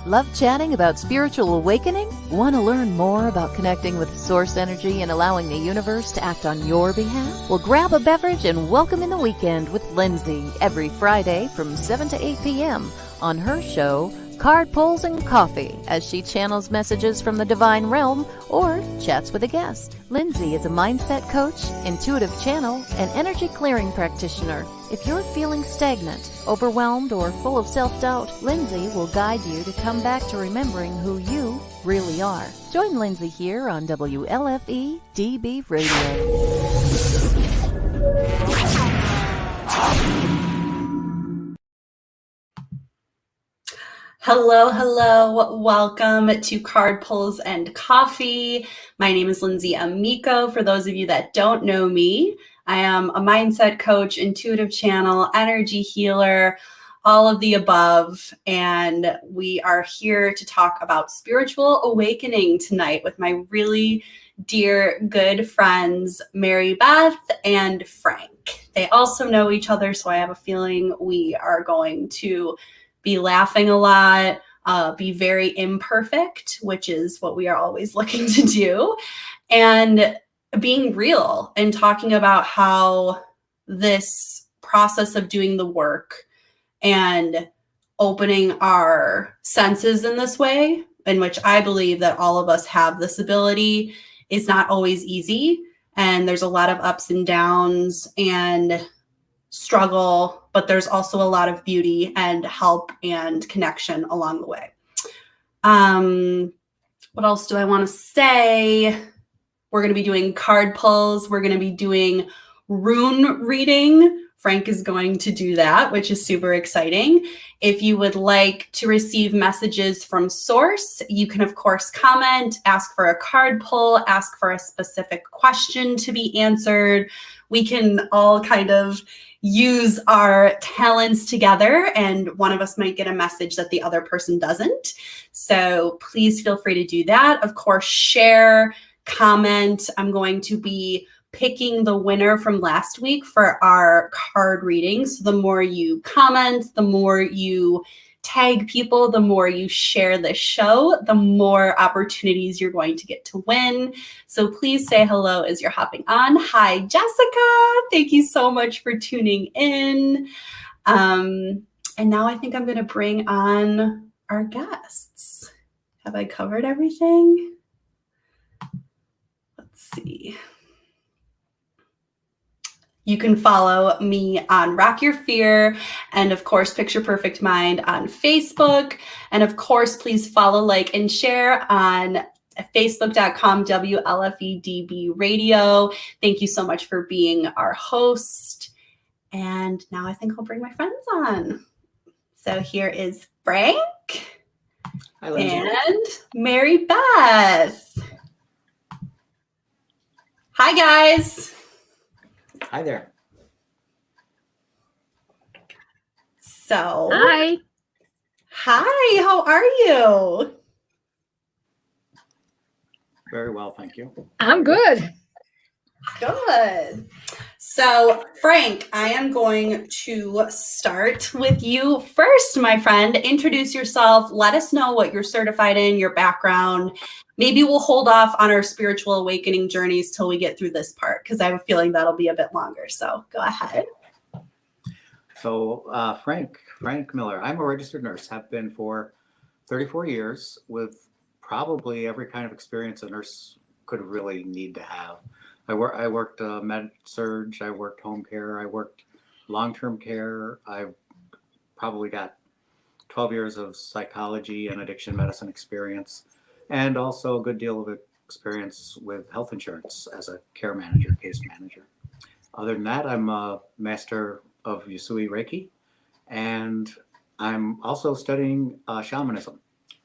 Love chatting about spiritual awakening? Want to learn more about connecting with source energy and allowing the universe to act on your behalf? Well, grab a beverage and welcome in the weekend with Lindsay every Friday from 7 to 8 p.m. on her show, Card Pulls and Coffee, as she channels messages from the divine realm or chats with a guest. Lindsay is a mindset coach, intuitive channel, and energy clearing practitioner. If you're feeling stagnant, overwhelmed, or full of self-doubt, Lindsay will guide you to come back to remembering who you really are. Join Lindsay here on WLFE DB Radio. Hello. Welcome to Card Pulls and Coffee. My name is Lindsay Amico. For those of you that don't know me, I am a mindset coach, intuitive channel, energy healer, all of the above. And we are here to talk about spiritual awakening tonight with my really dear, good friends, Beth and Frank. They also know each other, so I have a feeling we are going to be laughing a lot, be very imperfect, which is what we are always looking to do, and being real and talking about how this process of doing the work and opening our senses in this way, in which I believe that all of us have this ability, is not always easy. And there's a lot of ups and downs and struggle, but there's also a lot of beauty and help and connection along the way. What else do I want to say? We're going to be doing card pulls. We're going to be doing rune reading. Frank is going to do that, which is super exciting. If you would like to receive messages from Source, you can, of course, comment, ask for a card pull, ask for a specific question to be answered. We can all kind of use our talents together, and one of us might get a message that the other person doesn't. So please feel free to do that. Of course, share, comment. I'm going to be picking the winner from last week for our card readings. So the more you comment, the more you tag people, the more you share the show, the more opportunities you're going to get to win. So please say hello as you're hopping on. Hi, Jessica. Thank you so much for tuning in. And now I think I'm going to bring on our guests. Have I covered everything? Let's see. You can follow me on Rock Your Fear and, of course, Picture Perfect Mind on Facebook. And, of course, please follow, like, and share on facebook.com WLFEDB Radio. Thank you so much for being our host. And now I think I'll bring my friends on. So here is Frank. Hi, Lindsay. And Mary Beth. Hi, guys. Hi there. So, Hi, how are you? Very well, thank you. I'm good. Good. So, Frank, I am going to start with you first, my friend. Introduce yourself. Let us know what you're certified in, your background. Maybe we'll hold off on our spiritual awakening journeys till we get through this part, because I have a feeling that'll be a bit longer. So go ahead. So Frank Miller, I'm a registered nurse, have been for 34 years with probably every kind of experience a nurse could really need to have. I worked med surge, I worked home care, I worked long-term care. I've probably got 12 years of psychology and addiction medicine experience, and also a good deal of experience with health insurance as a care manager, case manager. Other than that, I'm a master of Usui Reiki, and I'm also studying shamanism,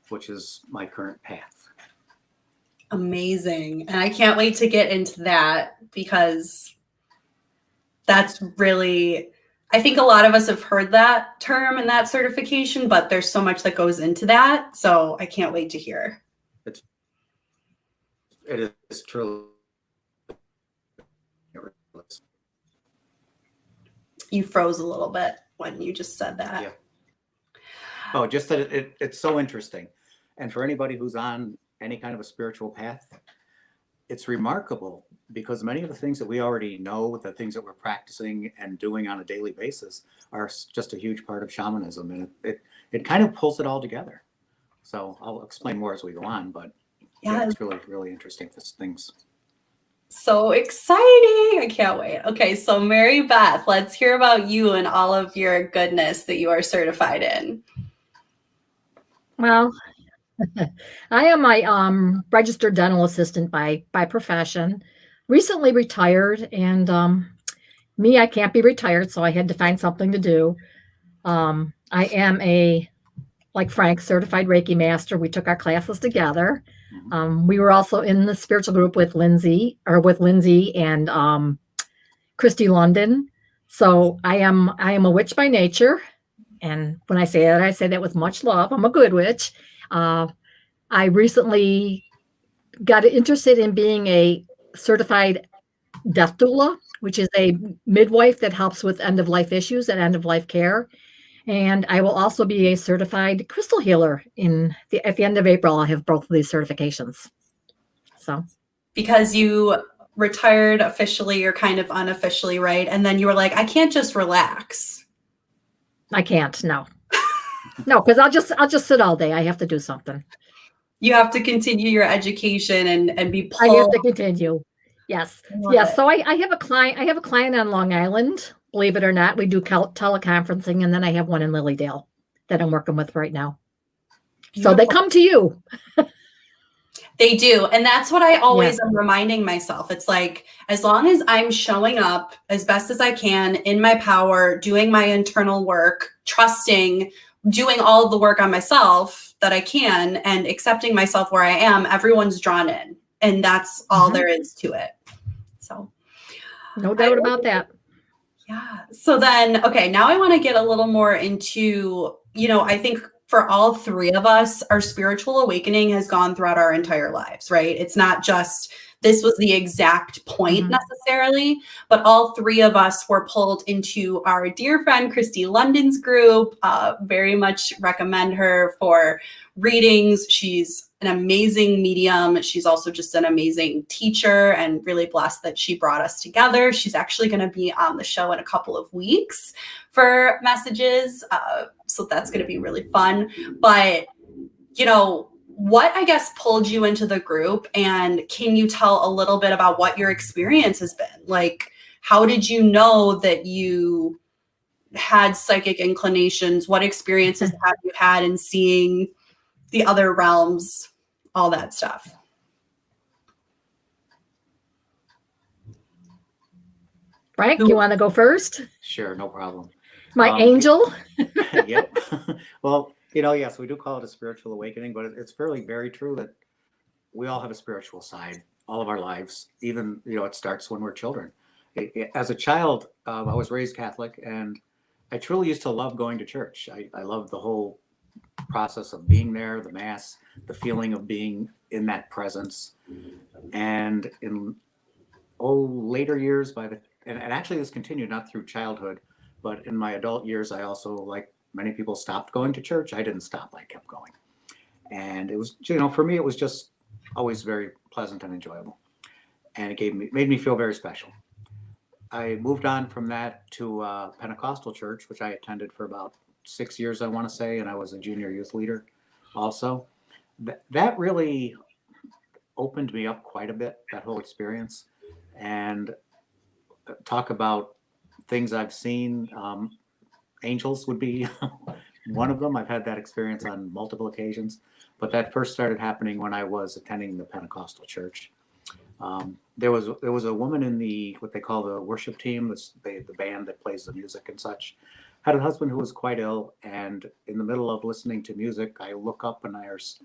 which is my current path. Amazing. And I can't wait to get into that, because that's really, I think a lot of us have heard that term and that certification, but there's so much that goes into that. So I can't wait to hear. It is truly. You froze a little bit when you just said that. Yeah. Oh, just that it's so interesting. And for anybody who's on any kind of a spiritual path, it's remarkable because many of the things that we already know, the things that we're practicing and doing on a daily basis, are just a huge part of shamanism, and it kind of pulls it all together. So I'll explain more as we go on, but yeah, Yes. it's really, really interesting, things. So exciting. I can't wait. Okay, so Mary Beth, let's hear about you and all of your goodness that you are certified in. Well, I am my registered dental assistant by profession. Recently retired, and me, I can't be retired, so I had to find something to do. I am like Frank, certified Reiki master. We took our classes together. We were also in the spiritual group with Lindsay and Christy London. So I am a witch by nature. And when I say that with much love. I'm a good witch. I recently got interested in being a certified death doula, which is a midwife that helps with end of life issues and end of life care. And I will also be a certified crystal healer at the end of April. I'll have both of these certifications. So, because you retired officially or kind of unofficially, right? And then you were like, I can't just relax. I can't. No, because I'll just sit all day. I have to do something. You have to continue your education and be pulled. I have to continue. Yes. Yes. So I have a client. I have a client on Long Island. Believe it or not, we do teleconferencing, and then I have one in Lilydale that I'm working with right now. Beautiful. So they come to you. They do. And that's what I always am reminding myself. It's like, as long as I'm showing up as best as I can in my power, doing my internal work, trusting, doing all of the work on myself that I can, and accepting myself where I am, everyone's drawn in. And that's all there is to it. So no doubt about that. Yeah. So then, okay, now I want to get a little more into, I think for all three of us, our spiritual awakening has gone throughout our entire lives, right? It's not just this was the exact point necessarily, but all three of us were pulled into our dear friend Christy London's group. Very much recommend her for readings. She's an amazing medium. She's also just an amazing teacher, and really blessed that she brought us together. She's actually going to be on the show in a couple of weeks for messages. So that's going to be really fun. But, what I guess pulled you into the group, and can you tell a little bit about what your experience has been? Like, how did you know that you had psychic inclinations? What experiences have you had in seeing the other realms, all that stuff? Frank, you want to go first? Sure, no problem. My angel? Yep. Well, yes, we do call it a spiritual awakening, but it's very true that we all have a spiritual side all of our lives. Even, it starts when we're children. As a child, I was raised Catholic, and I truly used to love going to church. I loved the whole process of being there, the mass, the feeling of being in that presence. And in later years, and actually this continued not through childhood, but in my adult years, I also, like many people, stopped going to church. I didn't stop, I kept going. And it was, for me, it was just always very pleasant and enjoyable. And it made me feel very special. I moved on from that to a Pentecostal church, which I attended for about 6 years, I want to say, and I was a junior youth leader also. That really opened me up quite a bit, that whole experience. And talk about things I've seen. Angels would be one of them. I've had that experience on multiple occasions, but that first started happening when I was attending the Pentecostal church. There was a woman in what they call the worship team, the band that plays the music and such, had a husband who was quite ill, and in the middle of listening to music, I look up and there's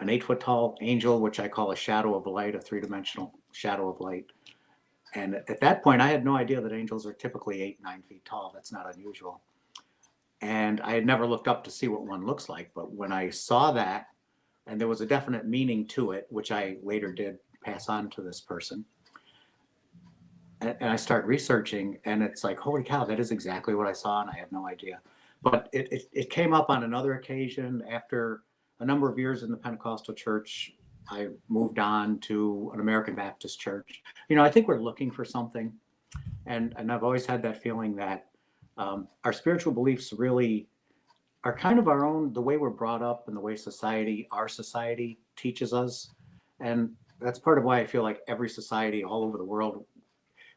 an 8-foot tall angel, which I call a shadow of light, a 3-dimensional shadow of light. And at that point, I had no idea that angels are typically 8-9 feet tall. That's not unusual. And I had never looked up to see what one looks like. But when I saw that, and there was a definite meaning to it, which I later did pass on to this person, and I start researching, and it's like, holy cow, that is exactly what I saw, and I had no idea. But it came up on another occasion after a number of years in the Pentecostal church. I moved on to an American Baptist church. I think we're looking for something. And I've always had that feeling that our spiritual beliefs really are kind of our own, the way we're brought up and the way our society teaches us. And that's part of why I feel like every society all over the world,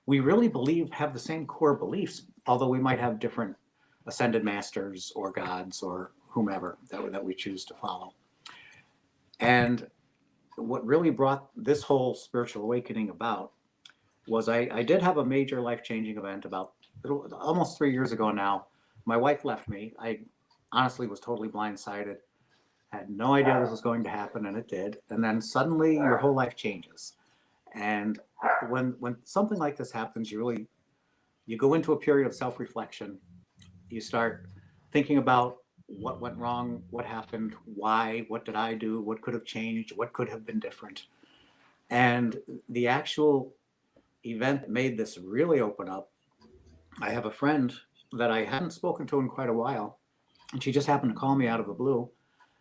we really have the same core beliefs, although we might have different ascended masters or gods or whomever that we choose to follow. And what really brought this whole spiritual awakening about was I did have a major life-changing event about almost 3 years ago now. My wife left me. I honestly was totally blindsided, had no idea this was going to happen, and it did. And then suddenly your whole life changes. And when something like this happens, you go into a period of self-reflection. You start thinking about what went wrong, what happened, why, what did I do, what could have changed, what could have been different. And the actual event that made this really open up, I have a friend that I hadn't spoken to in quite a while, and she just happened to call me out of the blue,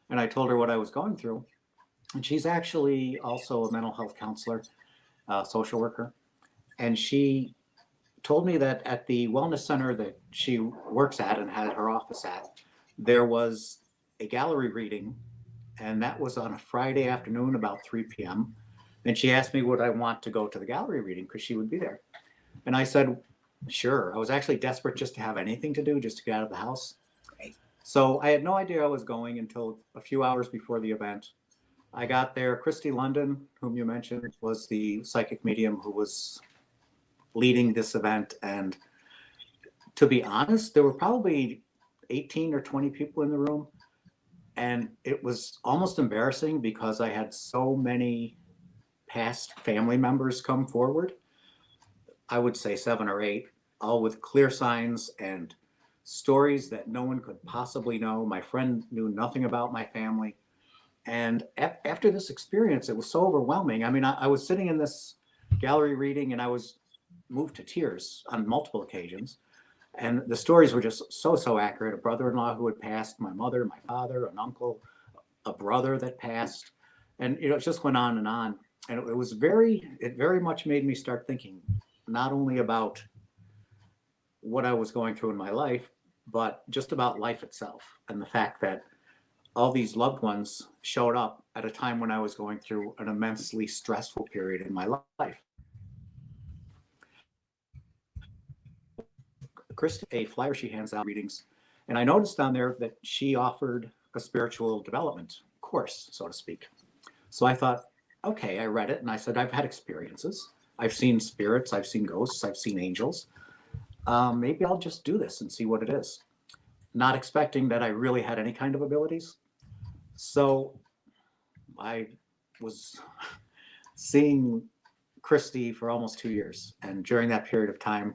and I told her what I was going through. And she's actually also a mental health counselor, social worker, and she told me that at the wellness center that she works at and had her office at, there was a gallery reading, and that was on a Friday afternoon about 3 p.m. And she asked me would I want to go to the gallery reading because she would be there. And I said, sure. I was actually desperate just to have anything to do, just to get out of the house. Right. So I had no idea I was going until a few hours before the event. I got there. Christy London, whom you mentioned, was the psychic medium who was leading this event. And to be honest, there were probably 18 or 20 people in the room. And it was almost embarrassing because I had so many past family members come forward. I would say 7 or 8, all with clear signs and stories that no one could possibly know. My friend knew nothing about my family. And after this experience, it was so overwhelming. I mean, I was sitting in this gallery reading and I was moved to tears on multiple occasions. And the stories were just so accurate. A brother-in-law who had passed, my mother, my father, an uncle, a brother that passed. And it just went on. And it very much made me start thinking not only about what I was going through in my life, but just about life itself. And the fact that all these loved ones showed up at a time when I was going through an immensely stressful period in my life. Christy, a flyer she hands out readings, and I noticed on there that she offered a spiritual development course, so to speak. So I thought, okay, I read it and I said, I've had experiences. I've seen spirits, I've seen ghosts, I've seen angels. Maybe I'll just do this and see what it is. Not expecting that I really had any kind of abilities. So I was seeing Christy for almost 2 years. And during that period of time,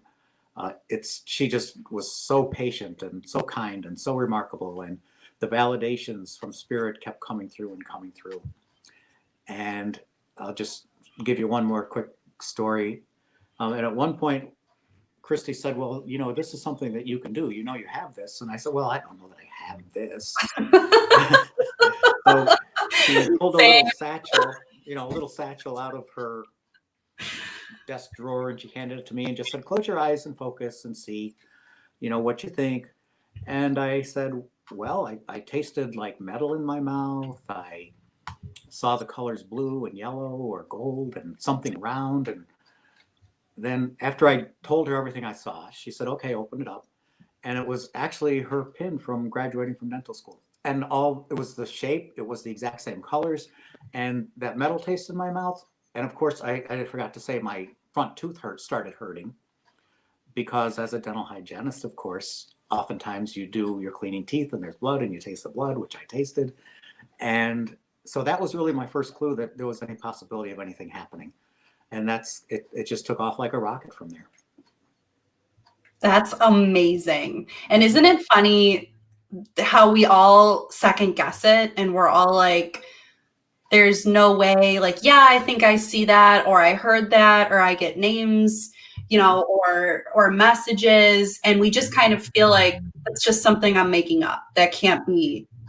she just was so patient and so kind and so remarkable. And the validations from spirit kept coming through. And I'll just give you one more quick story. And at one point, Christy said, well, this is something that you can do. You have this. And I said, well, I don't know that I have this. So she pulled a little satchel out of her desk drawer, and she handed it to me and just said, close your eyes and focus and see, what you think. And I said, well, I tasted like metal in my mouth. I saw the colors blue and yellow or gold and something round. And then after I told her everything I saw, she said, okay, open it up. And it was actually her pin from graduating from dental school. And it was the shape, it was the exact same colors, and that metal taste in my mouth. And of course, I forgot to say my front tooth started hurting, because as a dental hygienist, of course, oftentimes you're cleaning teeth and there's blood and you taste the blood, which I tasted. And so that was really my first clue that there was any possibility of anything happening. And it just took off like a rocket from there. That's amazing. And isn't it funny how we all second guess it, and we're all like, there's no way, like, yeah, I think I see that, or I heard that, or I get names or messages, and we just kind of feel like it's just something I'm making up. That can't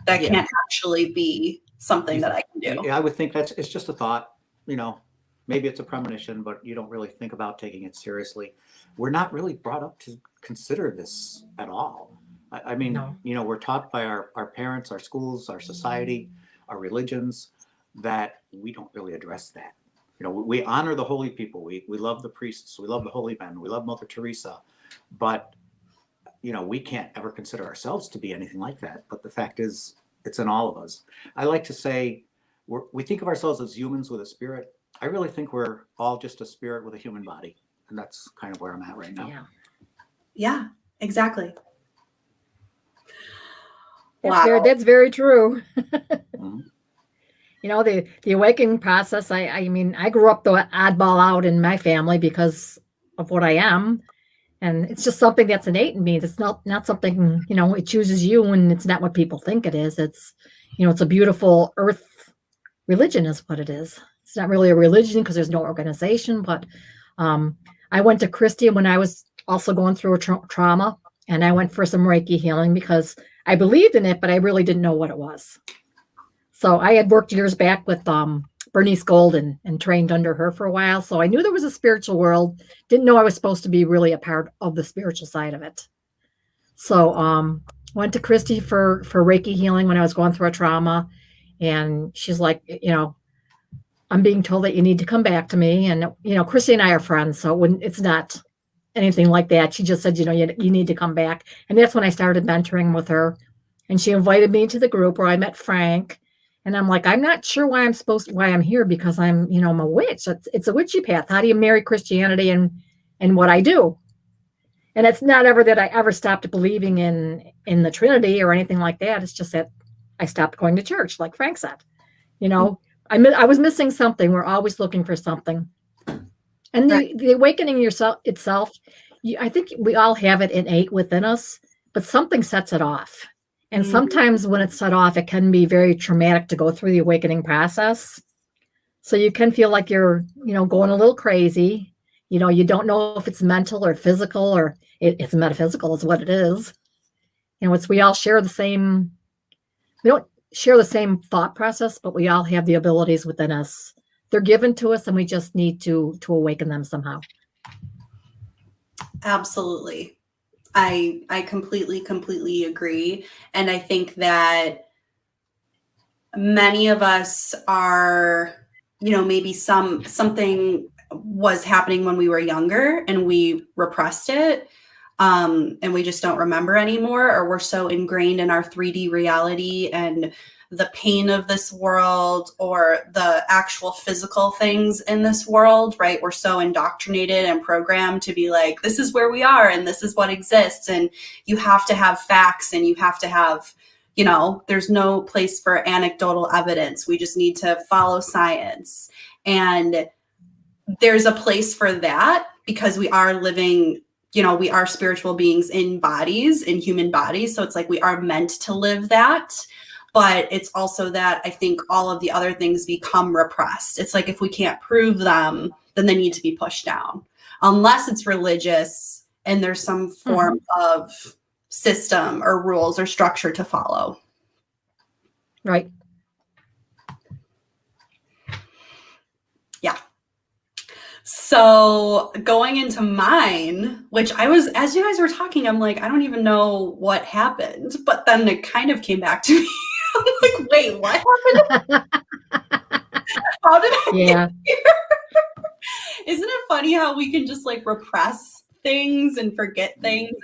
actually be something that I can do. Yeah, I would think it's just a thought, maybe it's a premonition, but you don't really think about taking it seriously. We're not really brought up to consider this at all. I mean, No. We're taught by our parents, our schools, our society, our religions, that we don't really address that. We honor the holy people. We love the priests. We love the holy men. We love Mother Teresa. But, we can't ever consider ourselves to be anything like that. But the fact is, it's in all of us. I like to say we think of ourselves as humans with a spirit. I really think we're all just a spirit with a human body. And that's kind of where I'm at right now. Yeah, exactly. That's very true. Mm-hmm. The awakening process, I mean, I grew up the oddball out in my family because of what I am. And it's just something that's innate in me. It's not something, it chooses you, and it's not what people think it is. It's, it's a beautiful earth religion is what it is. It's not really a religion because there's no organization, but I went to Christie when I was also going through a trauma, and I went for some Reiki healing because I believed in it, but I really didn't know what it was. So I had worked years back with Bernice Golden and trained under her for a while. So I knew there was a spiritual world. Didn't know I was supposed to be really a part of the spiritual side of it. So went to Christy for Reiki healing when I was going through a trauma. And she's like, I'm being told that you need to come back to me. And, Christy and I are friends. So it's not anything like that. She just said, you need to come back. And that's when I started mentoring with her. And she invited me to the group where I met Frank. And I'm like, I'm not sure why I'm here, because I'm a witch. It's a witchy path. How do you marry Christianity and what I do? And it's not ever that I ever stopped believing in the Trinity or anything like that. It's just that I stopped going to church, like Frank said. I was missing something. We're always looking for something. And the awakening itself, I think we all have it innate within us, but something sets it off. And sometimes when it's set off, it can be very traumatic to go through the awakening process. So you can feel like you're, going a little crazy. You don't know if it's mental or physical, or it's metaphysical is what it is. We all share the same, we don't share the same thought process, but we all have the abilities within us. They're given to us, and we just need to awaken them somehow. Absolutely. I completely agree. And I think that many of us are, maybe something was happening when we were younger and we repressed it. And we just don't remember anymore, or we're so ingrained in our 3D reality and the pain of this world, or the actual physical things in this world, right? We're so indoctrinated and programmed to be like, this is where we are and this is what exists. And you have to have facts, and you have to have, there's no place for anecdotal evidence. We just need to follow science. And there's a place for that, because we are living, we are spiritual beings in human bodies. So it's like we are meant to live that. But it's also that I think all of the other things become repressed. It's like if we can't prove them, then they need to be pushed down. Unless it's religious and there's some form of system or rules or structure to follow. Right. Yeah. So going into mine, which as you guys were talking, I'm like, I don't even know what happened. But then it kind of came back to me. I'm like, wait, what happened? How did I get here? Isn't it funny how we can just like repress things and forget things?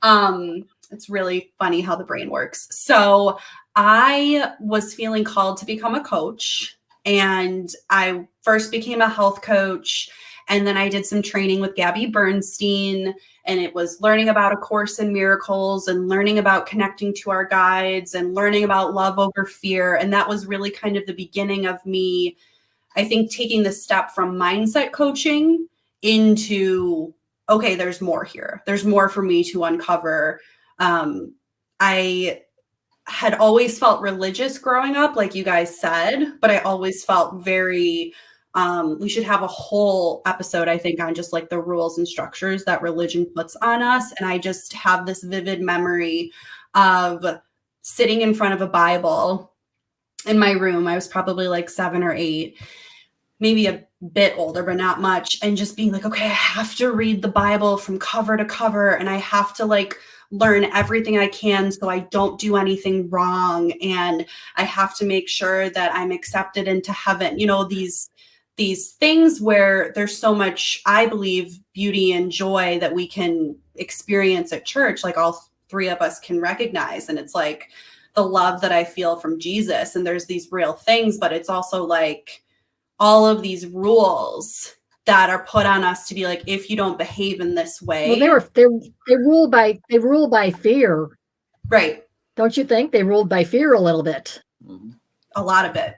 And it's really funny how the brain works. So I was feeling called to become a coach, and I first became a health coach. And then I did some training with Gabby Bernstein, and it was learning about A Course in Miracles and learning about connecting to our guides and learning about love over fear. And that was really kind of the beginning of me, I think, taking the step from mindset coaching into, okay, there's more here. There's more for me to uncover. I had always felt religious growing up, like you guys said, but I always felt very We should have a whole episode, I think, on just like the rules and structures that religion puts on us. And I just have this vivid memory of sitting in front of a Bible in my room. I was probably like 7 or 8, maybe a bit older, but not much. And just being like, okay, I have to read the Bible from cover to cover. And I have to like learn everything I can so I don't do anything wrong. And I have to make sure that I'm accepted into heaven. You know, these things where there's so much, I believe, beauty and joy that we can experience at church, like all 3 of us can recognize. And it's like the love that I feel from Jesus. And there's these real things, but it's also like all of these rules that are put on us to be like, if you don't behave in this way. Well, they rule by fear. Right. Don't you think they ruled by fear a little bit? Mhm. A lot of it.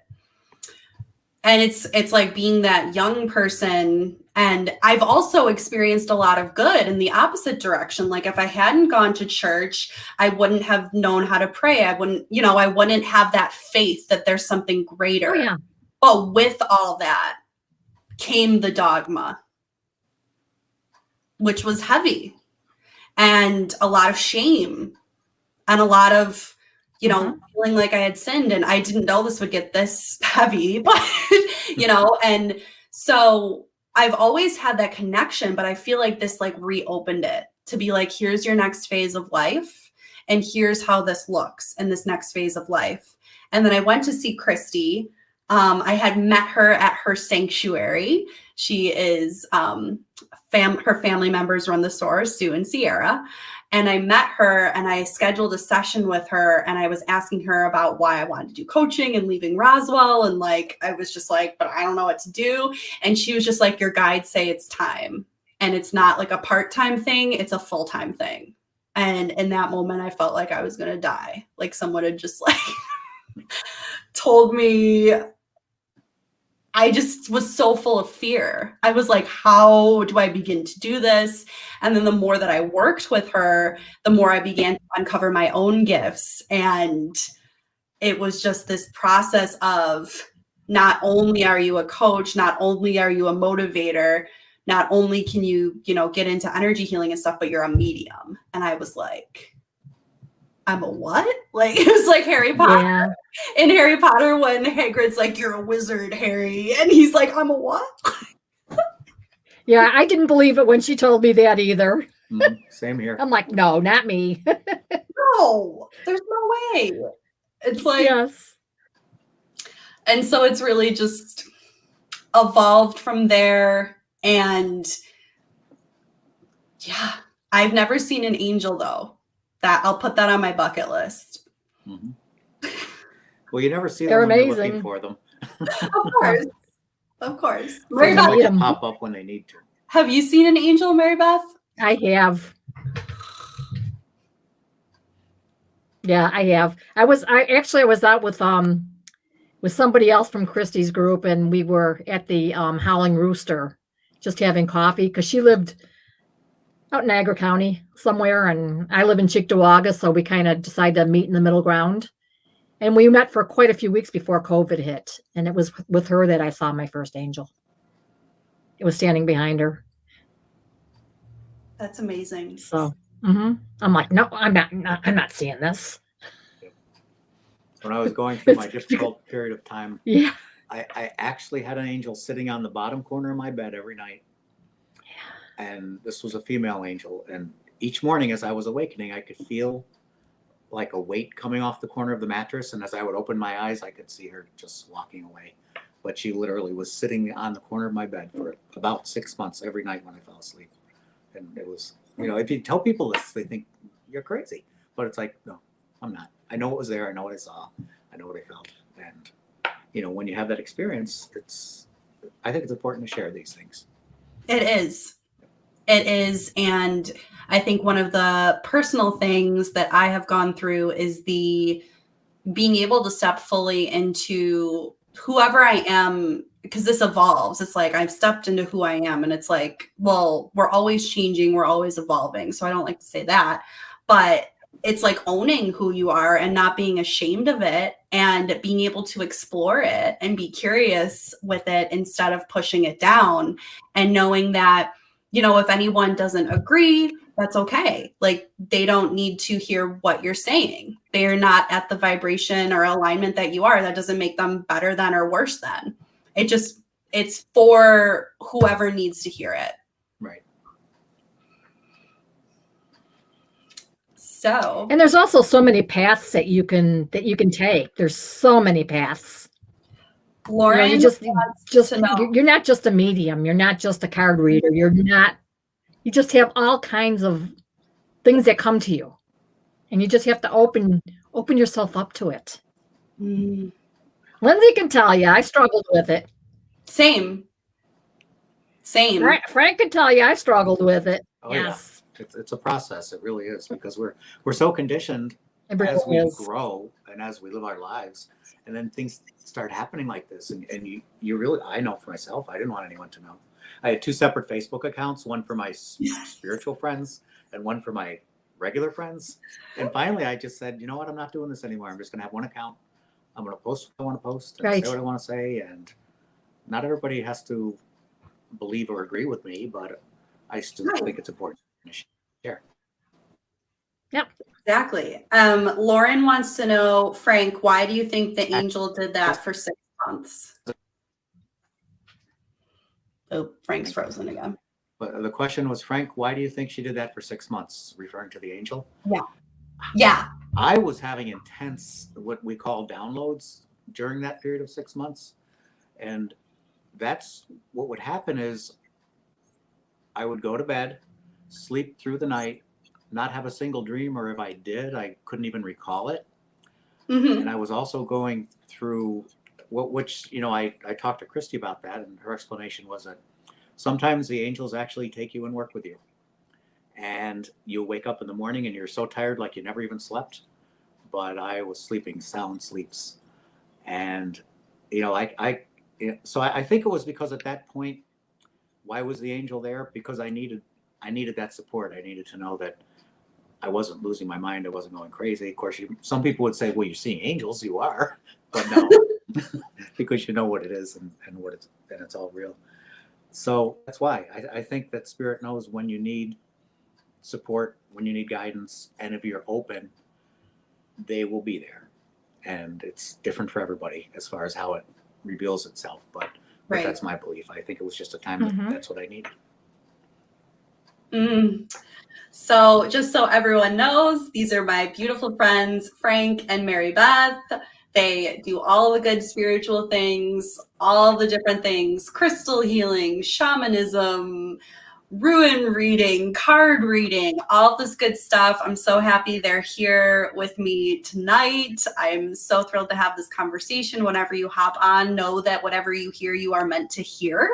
And it's like being that young person. And I've also experienced a lot of good in the opposite direction. Like if I hadn't gone to church, I wouldn't have known how to pray. I wouldn't have that faith that there's something greater. Oh, yeah. But with all that came the dogma, which was heavy, and a lot of shame, and a lot of, feeling like I had sinned, and I didn't know this would get this heavy, but, and so I've always had that connection, but I feel like this like reopened it to be like, here's your next phase of life, and here's how this looks in this next phase of life. And then I went to see Christy. I had met her at her sanctuary. She is, her family members run the store, Sue and Sierra. And I met her and I scheduled a session with her, and I was asking her about why I wanted to do coaching and leaving Roswell. And like, I was just like, but I don't know what to do. And she was just like, your guides say it's time. And it's not like a part-time thing, it's a full-time thing. And in that moment, I felt like I was going to die. Like someone had just like told me. I just was so full of fear. I was like, how do I begin to do this? And then the more that I worked with her, the more I began to uncover my own gifts. And it was just this process of not only are you a coach, not only are you a motivator, not only can you, get into energy healing and stuff, but you're a medium. And I was like, I'm a what? Like, it was like Harry Potter. Yeah. In Harry Potter, when Hagrid's like, you're a wizard, Harry. And he's like, I'm a what? Yeah, I didn't believe it when she told me that either. Same here. I'm like, no, not me. No, there's no way. It's like, yes. And so it's really just evolved from there. And yeah, I've never seen an angel though. That I'll put that on my bucket list. Mm-hmm. Well, you never see They're them when amazing. you're looking for them. Of course. Mary Beth, Beth can pop up when they need to. have you seen an angel, Mary Beth? I have. Yeah, I have. I was out with somebody else from Christy's group, and we were at the Howling Rooster just having coffee because she lived out in Niagara County somewhere, and I live in Cheektowaga, so we kind of decided to meet in the middle ground. And we met for quite a few weeks before COVID hit, and it was with her that I saw my first angel. It was standing behind her. That's amazing. So I'm like, no, I'm not seeing this. When I was going through my difficult period of time, Yeah. I actually had an angel sitting on the bottom corner of my bed every night. And this was a female angel. And each morning as I was awakening, I could feel like a weight coming off the corner of the mattress. And as I would open my eyes, I could see her just walking away. But she literally was sitting on the corner of my bed for about 6 months every night when I fell asleep. And it was, if you tell people this, they think you're crazy. But it's like, no, I'm not. I know what was there. I know what I saw. I know what I felt. And, when you have that experience, I think it's important to share these things. It is. It is. And I think one of the personal things that I have gone through is the being able to step fully into whoever I am, because this evolves. It's like I've stepped into who I am, and it's like, well, we're always changing. We're always evolving. So I don't like to say that, but it's like owning who you are and not being ashamed of it and being able to explore it and be curious with it instead of pushing it down, and knowing that, you know, if anyone doesn't agree, that's okay. Like, they don't need to hear what you're saying. They're not at the vibration or alignment that you are. That doesn't make them better than or worse than. It's for whoever needs to hear it. Right. So, And there's also so many paths that you can take. There's so many paths. Lauren, you you're not just a medium. You're not just a card reader. You just have all kinds of things that come to you, and you just have to open yourself up to it. Mm. Lindsay can tell you, I struggled with it. Same. Frank can tell you, I struggled with it. Oh, yes. yeah. It's a process. It really is, because we're so conditioned It as we really is. grow and as we live our lives, and then things start happening like this, and you really, I know for myself, I didn't want anyone to know. I had 2 separate Facebook accounts, one for my spiritual friends and one for my regular friends. And finally I just said, you know what, I'm not doing this anymore. I'm just going to have one account. I'm going to post what I want to post and Right. say what I want to say, and not everybody has to believe or agree with me, but I still think it's important to share. Yep. Exactly. Lauren wants to know, Frank, why do you think the angel did that for 6 months? Oh, Frank's frozen again. But the question was, Frank, why do you think she did that for 6 months? Referring to the angel? Yeah. I was having intense, what we call downloads during that period of 6 months. And that's what would happen is I would go to bed, sleep through the night, not have a single dream, or if I did, I couldn't even recall it. Mm-hmm. And I was also going through which, you know, I talked to Christy about that, and her explanation was that sometimes the angels actually take you and work with you. And you wake up in the morning and you're so tired, like you never even slept. But I was sleeping sound sleeps. And, you know, so I think it was because at that point, why was the angel there? Because I needed that support. I needed to know that I wasn't losing my mind. I wasn't going crazy. Of course, some people would say, well, you're seeing angels. You are. But no, because you know what it is and it's all real. So that's why I think that spirit knows when you need support, when you need guidance, and if you're open, they will be there. And it's different for everybody as far as how it reveals itself. But Right. that's my belief. I think it was just a time that that's what I needed. Mm. So just so everyone knows, these are my beautiful friends, Frank and Mary Beth. They do all the good spiritual things, all the different things, crystal healing, shamanism, rune reading, card reading, all this good stuff. I'm so happy they're here with me tonight. I'm so thrilled to have this conversation. Whenever you hop on, know that whatever you hear, you are meant to hear.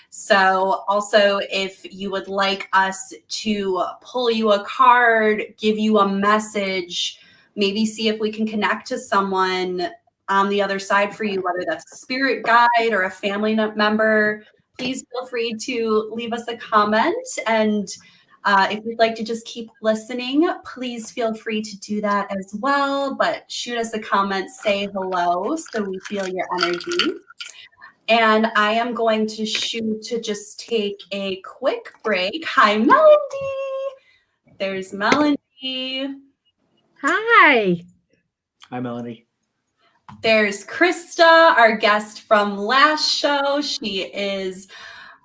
So also, if you would like us to pull you a card, give you a message, maybe see if we can connect to someone on the other side for you, whether that's a spirit guide or a family member, please feel free to leave us a comment. And if you'd like to just keep listening, please feel free to do that as well. But shoot us a comment, say hello so we feel your energy. And I am going to just take a quick break. Hi, Melody. There's Melody. Hi. Hi, Melanie. There's Krista, our guest from last show. She is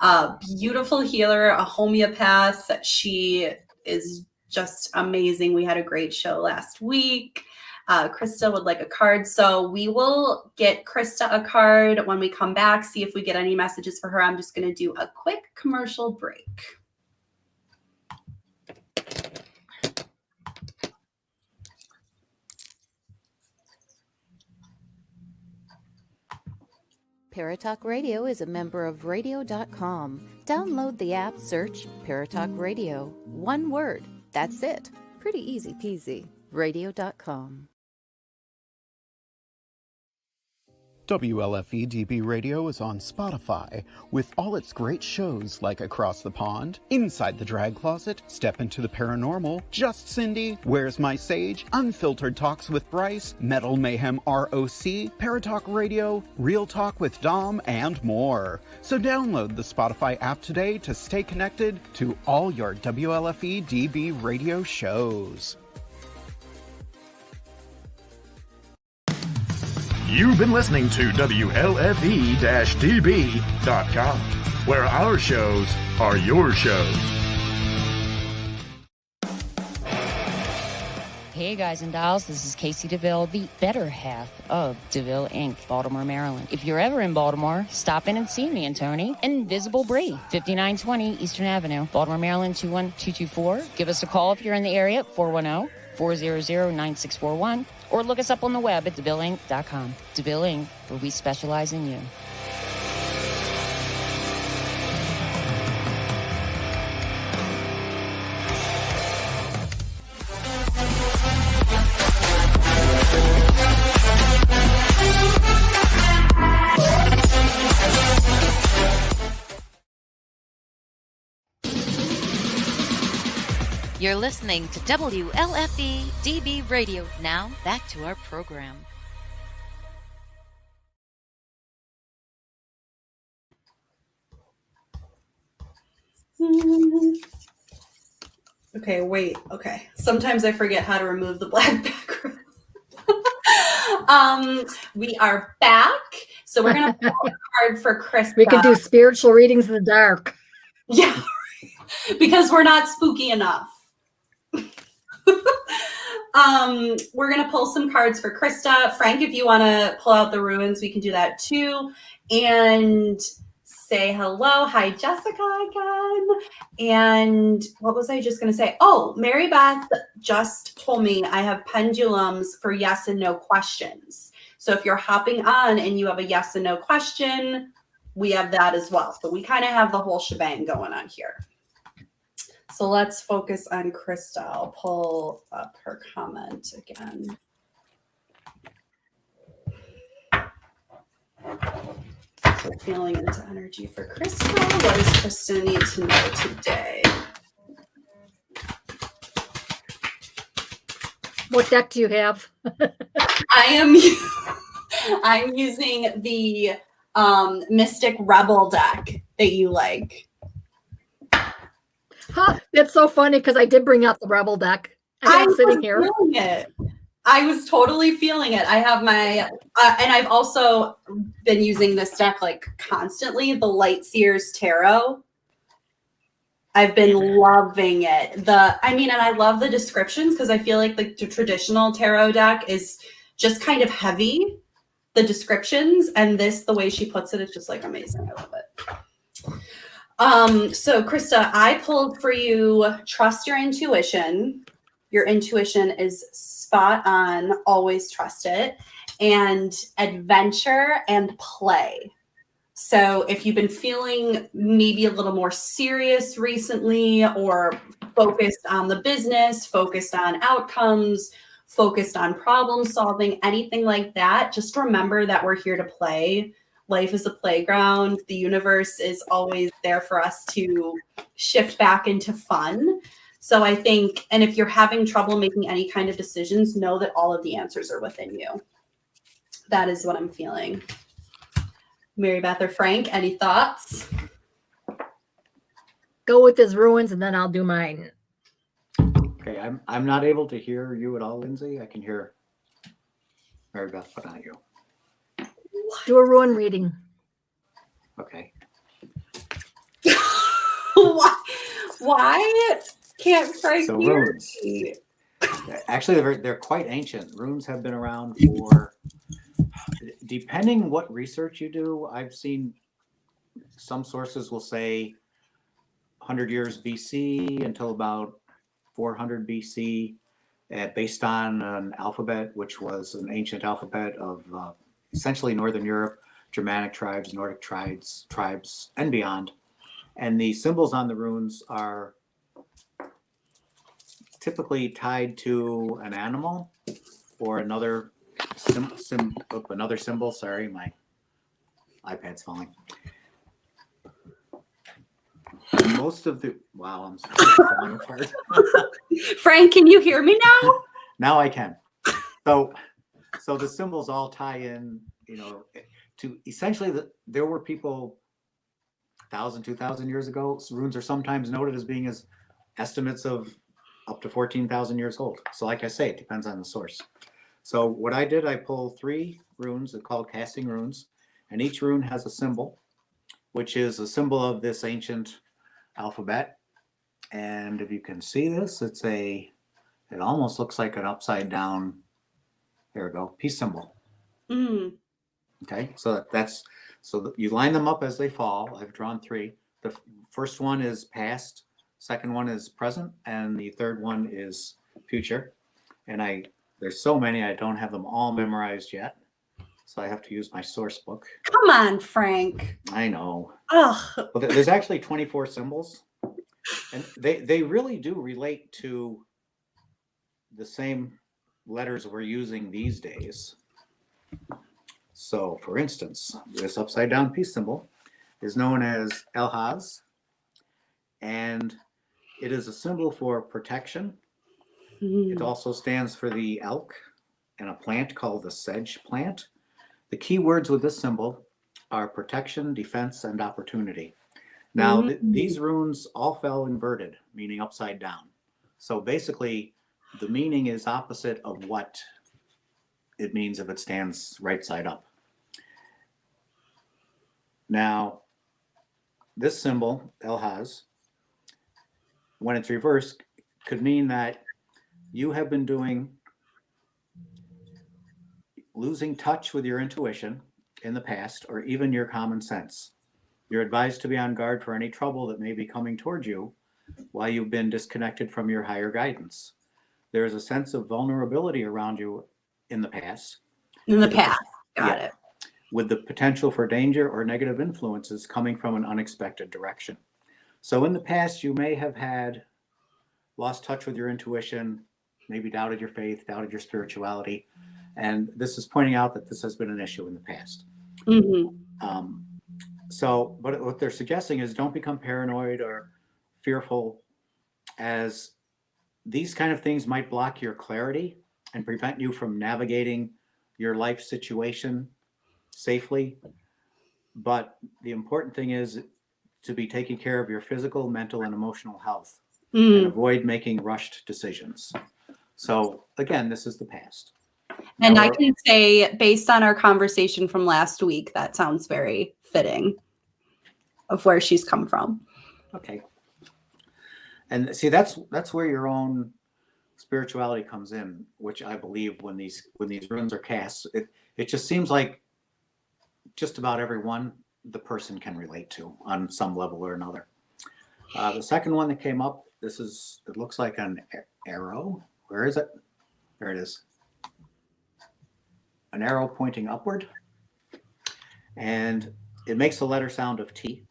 a beautiful healer, a homeopath. She is just amazing. We had a great show last week. Krista would like a card. So we will get Krista a card when we come back, see if we get any messages for her. I'm just going to do a quick commercial break. Paratalk Radio is a member of radio.com. Download the app, search Paratalk Radio. One word. That's it. Pretty easy peasy. Radio.com. WLFE DB Radio is on Spotify with all its great shows like Across the Pond, Inside the Drag Closet, Step into the Paranormal, Just Cindy, Where's My Sage, Unfiltered Talks with Bryce, Metal Mayhem ROC, Paratalk Radio, Real Talk with Dom, and more. So download the Spotify app today to stay connected to all your WLFE DB Radio shows. You've been listening to WLFE-DB.com, where our shows are your shows. Hey guys and dolls, this is Casey DeVille, the better half of DeVille Inc., Baltimore, Maryland. If you're ever in Baltimore, stop in and see me and Tony. Invisible Bree, 5920 Eastern Avenue, Baltimore, Maryland, 21224. Give us a call if you're in the area, 410-400-9641. Or look us up on the web at DeVilleInc.com. DeVille Inc., where we specialize in you. You're listening to WLFE DB Radio. Now, back to our program. Okay, wait. Okay. Sometimes I forget how to remove the black background. We are back. So we're going to pull a card for Krista. We could do spiritual readings in the dark. Yeah, because we're not spooky enough. We're going to pull some cards for Krista. Frank, if you want to pull out the ruins, we can do that too. And say hello. Hi, Jessica again. And what was I just going to say? Oh, Mary Beth just told me I have pendulums for yes and no questions. So if you're hopping on and you have a yes and no question, we have that as well. So we kind of have the whole shebang going on here. So let's focus on Krista. I'll pull up her comment again. So feeling into energy for Krista. What does Krista need to know today? What deck do you have? I'm using the Mystic Rebel deck that you like. Huh, that's so funny because I did bring out the Rebel deck. I'm sitting here. I was totally feeling it. I have my, and I've also been using this deck like constantly, the Light Seers Tarot. I've been loving it. And I love the descriptions because I feel like the traditional tarot deck is just kind of heavy, the descriptions, and this, the way she puts it, is just like amazing. I love it. So Krista, I pulled for you, trust your intuition. Your intuition is spot on, always trust it. And adventure and play. So if you've been feeling maybe a little more serious recently, or focused on the business, focused on outcomes, focused on problem solving, anything like that, just remember that we're here to play. Life is a playground. The universe is always there for us to shift back into fun. So I think, and if you're having trouble making any kind of decisions, know that all of the answers are within you. That is what I'm feeling. Mary Beth or Frank, any thoughts? Go with his ruins and then I'll do mine. Okay, I'm not able to hear you at all, Lindsay. I can hear Mary Beth, but not you. Do a ruin reading. Okay. Why can't Frank So hear runes. me? Actually, they're quite ancient. Runes have been around for, depending what research you do, I've seen some sources will say 100 years BC until about 400 BC, based on an alphabet, which was an ancient alphabet of essentially Northern Europe, Germanic tribes, Nordic tribes, and beyond. And the symbols on the runes are typically tied to an animal or another symbol. Sorry, my iPad's falling. Most of the I'm falling apart. Frank, can you hear me now? Now I can. So the symbols all tie in, to essentially there were people 1,000, 2,000 years ago. Runes are sometimes noted as being as estimates of up to 14,000 years old. So like I say, it depends on the source. So what I did, I pulled 3 runes. They're called casting runes, and each rune has a symbol, which is a symbol of this ancient alphabet. And if you can see this, it almost looks like an upside down, there we go, peace symbol. Mm. Okay, so you line them up as they fall. I've drawn 3. The first one is past, second one is present, and the third one is future. And there's so many, I don't have them all memorized yet. So I have to use my source book. Come on, Frank. I know. Ugh. Well, there's actually 24 symbols, and they really do relate to the same letters we're using these days. So, for instance, this upside down peace symbol is known as El-Haz, and it is a symbol for protection. It also stands for the elk and a plant called the sedge plant. The key words with this symbol are protection, defense, and opportunity. Now, these runes all fell inverted, meaning upside down. So basically, the meaning is opposite of what it means if it stands right side up. Now, this symbol, El-Haz, when it's reversed, could mean that you have been losing touch with your intuition in the past, or even your common sense. You're advised to be on guard for any trouble that may be coming toward you while you've been disconnected from your higher guidance. There is a sense of vulnerability around you in the past. Got it. With the potential for danger or negative influences coming from an unexpected direction. So in the past, you may have lost touch with your intuition, maybe doubted your faith, doubted your spirituality. And this is pointing out that this has been an issue in the past. But what they're suggesting is don't become paranoid or fearful, as these kind of things might block your clarity and prevent you from navigating your life situation safely. But the important thing is to be taking care of your physical, mental, and emotional health and avoid making rushed decisions. So again, this is the past. And I can say, based on our conversation from last week, that sounds very fitting of where she's come from. Okay. And see, that's where your own spirituality comes in, which I believe when these runes are cast, it just seems like just about everyone the person can relate to on some level or another. The second one that came up, it looks like an arrow. Where is it? There it is. An arrow pointing upward. And it makes the letter sound of T.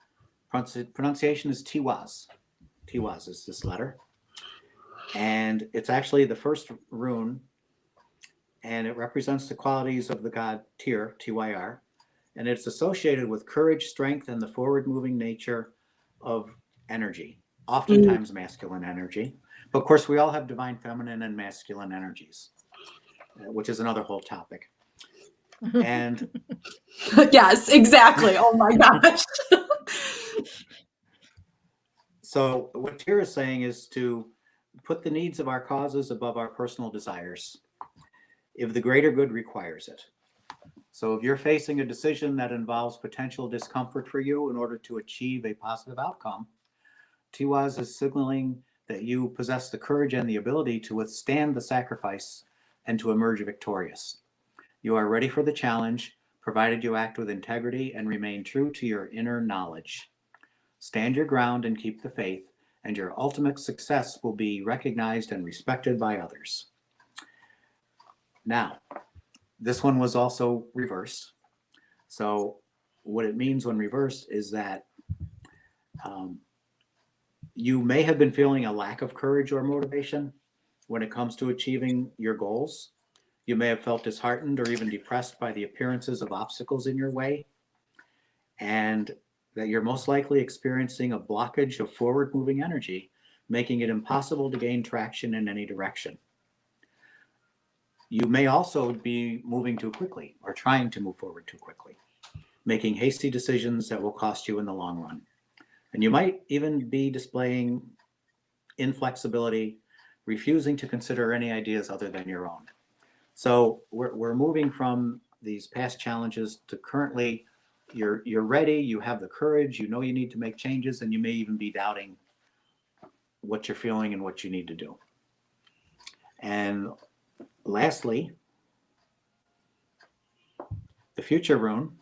Pronunciation is Tiwaz. Tiwaz is this letter. And it's actually the first rune, and it represents the qualities of the god Tyr, Tyr, and it's associated with courage, strength, and the forward-moving nature of energy, oftentimes masculine energy. But of course, we all have divine feminine and masculine energies, which is another whole topic. And yes, exactly. Oh my gosh. So what Tyr is saying is to put the needs of our causes above our personal desires, if the greater good requires it. So if you're facing a decision that involves potential discomfort for you in order to achieve a positive outcome, Tiwaz is signaling that you possess the courage and the ability to withstand the sacrifice and to emerge victorious. You are ready for the challenge, provided you act with integrity and remain true to your inner knowledge. Stand your ground and keep the faith, and your ultimate success will be recognized and respected by others. Now, this one was also reversed. So what it means when reversed is that you may have been feeling a lack of courage or motivation when it comes to achieving your goals. You may have felt disheartened or even depressed by the appearances of obstacles in your way. and that you're most likely experiencing a blockage of forward moving energy, making it impossible to gain traction in any direction. You may also be moving too quickly or trying to move forward too quickly, making hasty decisions that will cost you in the long run. And you might even be displaying inflexibility, refusing to consider any ideas other than your own. So we're moving from these past challenges to currently you're ready, you have the courage, you know you need to make changes, and you may even be doubting what you're feeling and what you need to do. And lastly, the future rune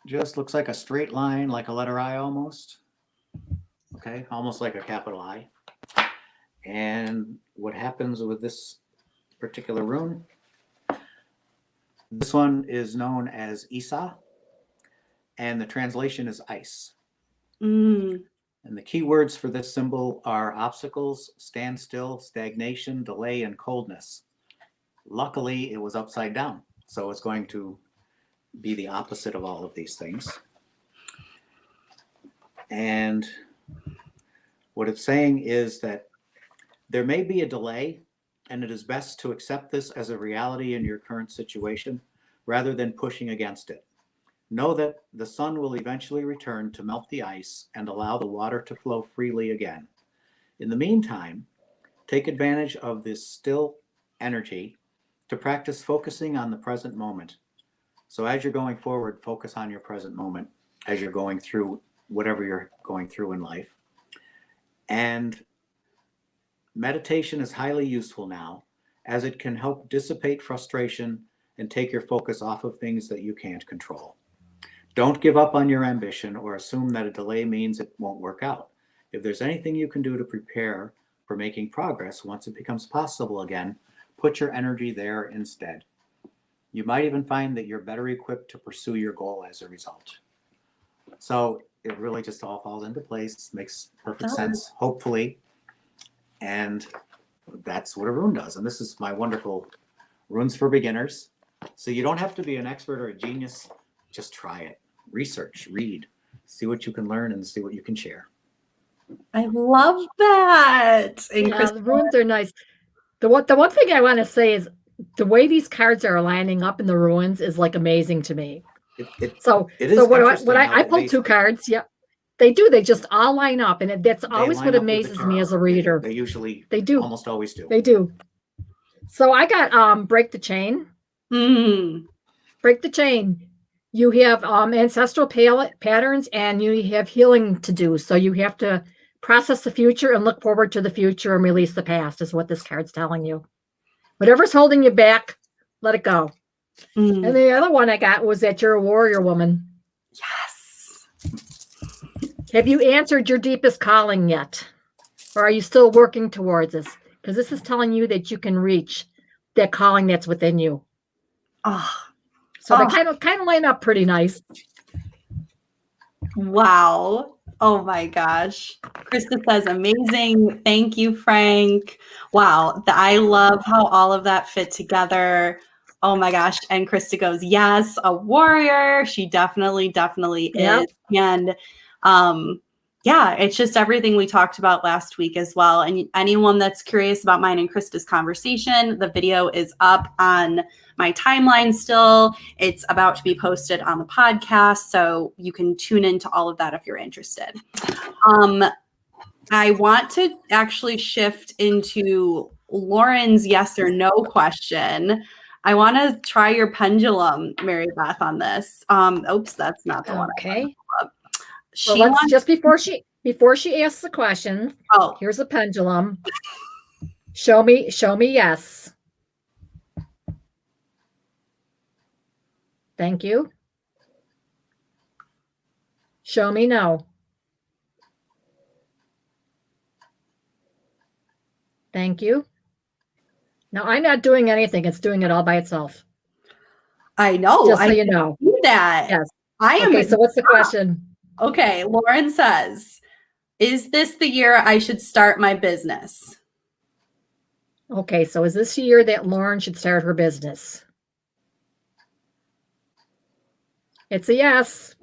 just looks like a straight line, like a letter I almost. Okay, almost like a capital I. And what happens with this particular rune, this one is known as Isa, and the translation is ice. And the key words for this symbol are obstacles, standstill, stagnation, delay, and coldness. Luckily, it was upside down, so it's going to be the opposite of all of these things. And what it's saying is that there may be a delay, and it is best to accept this as a reality in your current situation rather than pushing against it. Know that the sun will eventually return to melt the ice and allow the water to flow freely again. In the meantime, take advantage of this still energy to practice focusing on the present moment. So as you're going forward, focus on your present moment as you're going through whatever you're going through in life. And meditation is highly useful now, as it can help dissipate frustration and take your focus off of things that you can't control. Don't give up on your ambition or assume that a delay means it won't work out. If there's anything you can do to prepare for making progress once it becomes possible again, put your energy there instead. You might even find that you're better equipped to pursue your goal as a result. So it really just all falls into place, makes perfect sense, hopefully. And that's what a rune does. And this is my wonderful Runes for Beginners. So you don't have to be an expert or a genius. Just try it. Research, read, see what you can learn and see what you can share. I love that. And Yeah, the runes are nice. The one thing I want to say is the way these cards are lining up in the runes is like amazing to me. So I pulled two cards. Yeah, they do. They just all line up, and that's always what amazes me as a reader. They do. Almost always do. They do. So I got break the chain. Break the chain. You have ancestral patterns, and you have healing to do. So you have to process the future and look forward to the future and release the past is what this card's telling you. Whatever's holding you back, let it go. And the other one I got was that you're a warrior woman. Yes. Have you answered your deepest calling yet? Or are you still working towards this? Because this is telling you that you can reach that calling that's within you. So they kind of line up pretty nice. Wow. Oh my gosh. Krista says, amazing. Thank you, Frank. Wow. I love how all of that fit together. Oh my gosh. And Krista goes, yes, a warrior. She definitely is. And yeah, it's just everything we talked about last week as well. And anyone that's curious about mine and Krista's conversation, the video is up on my timeline still. It's about to be posted on the podcast, so you can tune into all of that if you're interested. I want to actually shift into Lauren's yes or no question. I want to try your pendulum, Mary Beth, on this. Oops, that's not the one. Okay. Just before she asks the question, here's a pendulum. Show me yes. Thank you. Show me no. Thank you. Now I'm not doing anything. It's doing it all by itself. I know. Just so you know. That. Yes. I am. Okay, so what's the question? Okay, Lauren says, is this the year I should start my business? Okay, so is this the year that Lauren should start her business? It's a yes.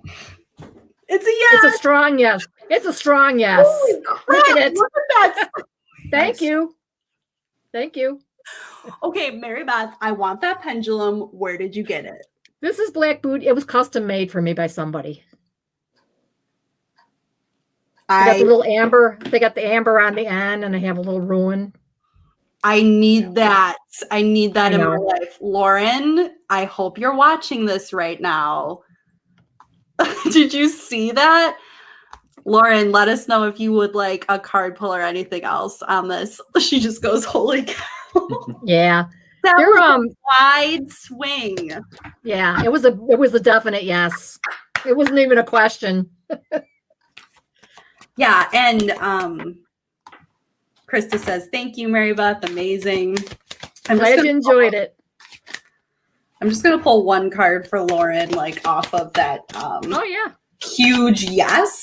It's a yes. It's a strong yes. It's a strong yes. Holy crap, Look at it. look at that. Thank you. Thank you. Okay, Mary Beth, I want that pendulum. Where did you get it? This is black boot. It was custom made for me by somebody. They got the little amber. They got the amber on the end, and they have a little ruin. I need that. I need that I in my know. life. Lauren, I hope you're watching this right now. Did you see that? Lauren, let us know if you would like a card pull or anything else on this. She just goes, holy cow. Yeah. That They're was a wide swing. Yeah, it was a definite yes. It wasn't even a question. Yeah, and Krista says, thank you, Mary Beth. Amazing. I'm glad you enjoyed it. I'm just gonna pull one card for Lauren, like off of that Oh yeah. huge yes.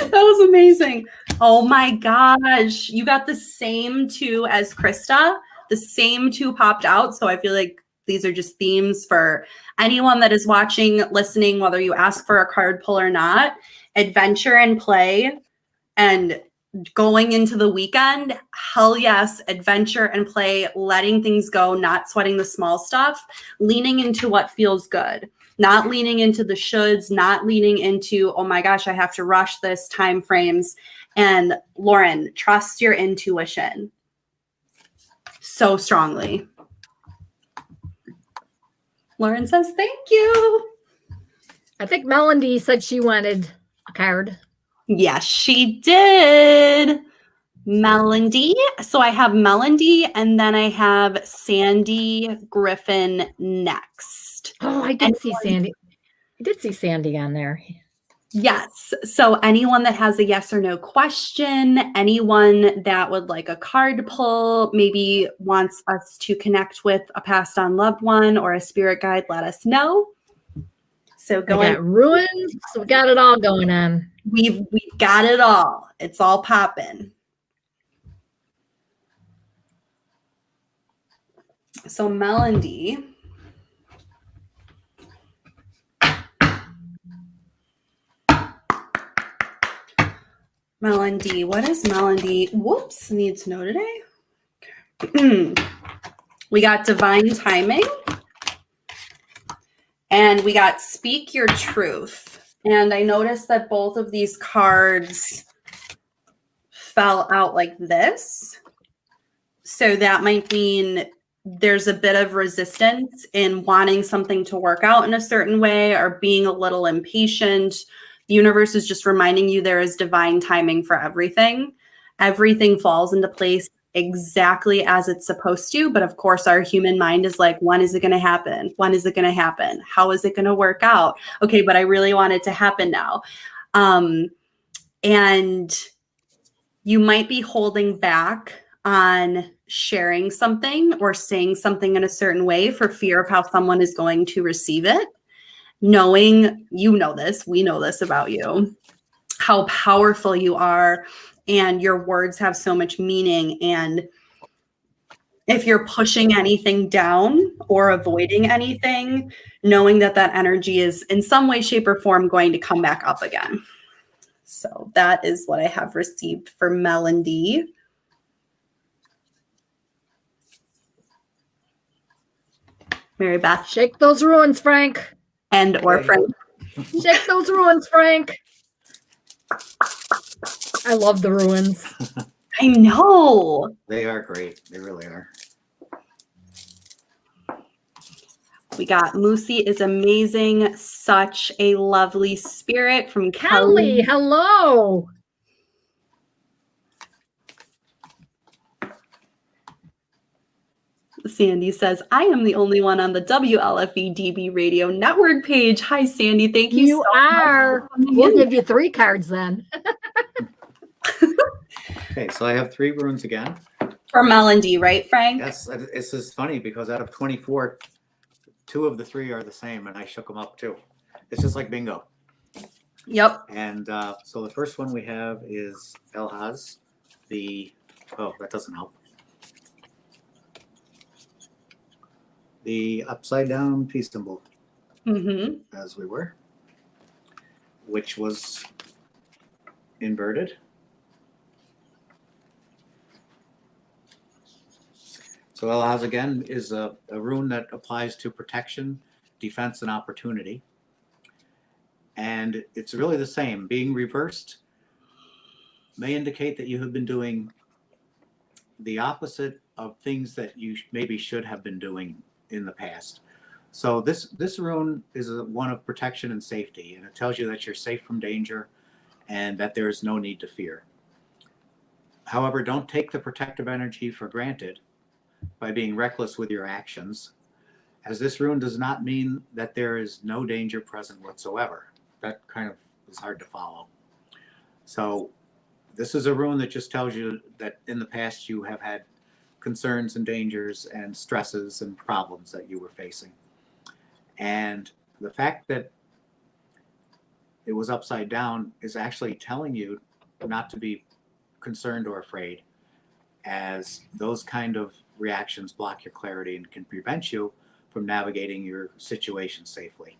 That was amazing. Oh my gosh. You got the same two as Krista. The same two popped out. So I feel like these are just themes for anyone that is watching, listening, whether you ask for a card pull or not. Adventure and play and going into the weekend. Hell yes. Adventure and play, letting things go, not sweating the small stuff, leaning into what feels good. Not leaning into the shoulds, not leaning into, oh my gosh, I have to rush this time frames. And Lauren, trust your intuition so strongly. Lauren says, thank you. I think Melody said she wanted a card. Yes, she did. Melody. So I have Melody and then I have Sandy Griffin next. Oh, I did see Sandy. I did see Sandy on there. Yes. So anyone that has a yes or no question, anyone that would like a card pull, maybe wants us to connect with a passed on loved one or a spirit guide, let us know. So We got ruins. So we got it all going on. We've got it all. It's all popping. So Melody. Melody, what is Melody? Whoops, need to know today. Okay. We got divine timing. And we got speak your truth. And I noticed that both of these cards fell out like this. So that might mean there's a bit of resistance in wanting something to work out in a certain way or being a little impatient. The universe is just reminding you there is divine timing for everything. Everything falls into place exactly as it's supposed to. But of course, our human mind is like, when is it going to happen? When is it going to happen? How is it going to work out? Okay, but I really want it to happen now. And you might be holding back on sharing something or saying something in a certain way for fear of how someone is going to receive it. Knowing, you know this, we know this about you, how powerful you are, and your words have so much meaning. And if you're pushing anything down or avoiding anything, knowing that that energy is in some way, shape, or form going to come back up again. So that is what I have received for Melody. Mary Beth. Shake those ruins, Frank. And or Frank. Shake those ruins, Frank. I love the ruins. I know. They are great. They really are. We got Moosey is amazing. Such a lovely spirit from Kelly. Hello. Sandy says, I am the only one on the WLFE DB radio network page. Hi, Sandy. Thank you You so are. much. We'll give you 3 cards then. Okay, so I have 3 runes again. For Melody, right, Frank? Yes, this is funny because out of 24, 2 of the 3 are the same, and I shook them up too. It's just like bingo. Yep. And so the first one we have is Elhaz, oh, that doesn't help. the upside down peace symbol, Mm-hmm. as we were, which was inverted. So Alaz again is a rune that applies to protection, defense, and opportunity. And it's really the same. Being reversed may indicate that you have been doing the opposite of things that you maybe should have been doing in the past. So this rune is one of protection and safety, and it tells you that you're safe from danger and that there is no need to fear. However, don't take the protective energy for granted by being reckless with your actions, as this rune does not mean that there is no danger present whatsoever. That kind of is hard to follow. So this is a rune that just tells you that in the past you have had concerns and dangers and stresses and problems that you were facing. And the fact that it was upside down is actually telling you not to be concerned or afraid, as those kind of reactions block your clarity and can prevent you from navigating your situation safely.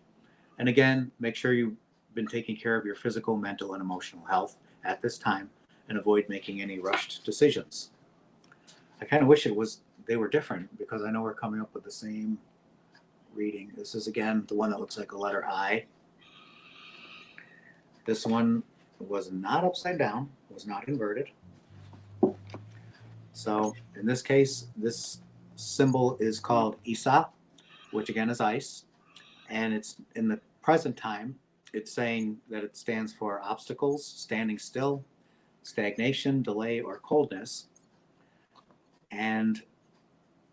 And again, make sure you've been taking care of your physical, mental, and emotional health at this time, and avoid making any rushed decisions. I kind of wish they were different, because I know we're coming up with the same reading. This is again the one that looks like a letter I. This one was not upside down, was not inverted. So in this case, this symbol is called Isa, which again is ice. And it's in the present time, it's saying that it stands for obstacles, standing still, stagnation, delay, or coldness. And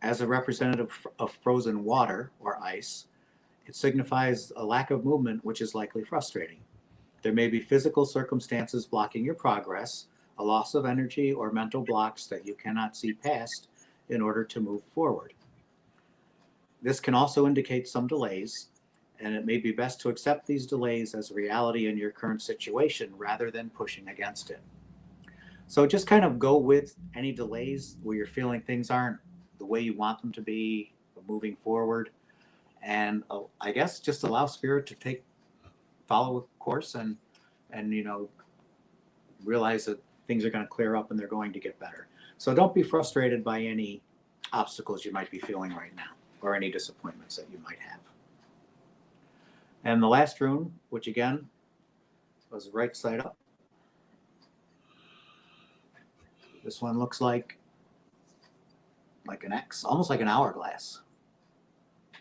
as a representative of frozen water or ice, it signifies a lack of movement, which is likely frustrating. There may be physical circumstances blocking your progress, a loss of energy, or mental blocks that you cannot see past in order to move forward. This can also indicate some delays, and it may be best to accept these delays as reality in your current situation rather than pushing against it. So just kind of go with any delays where you're feeling things aren't the way you want them to be moving forward. And I guess just allow spirit to follow a course and realize that things are going to clear up and they're going to get better. So don't be frustrated by any obstacles you might be feeling right now, or any disappointments that you might have. And the last rune, which again was right side up. This one looks like an X, almost like an hourglass.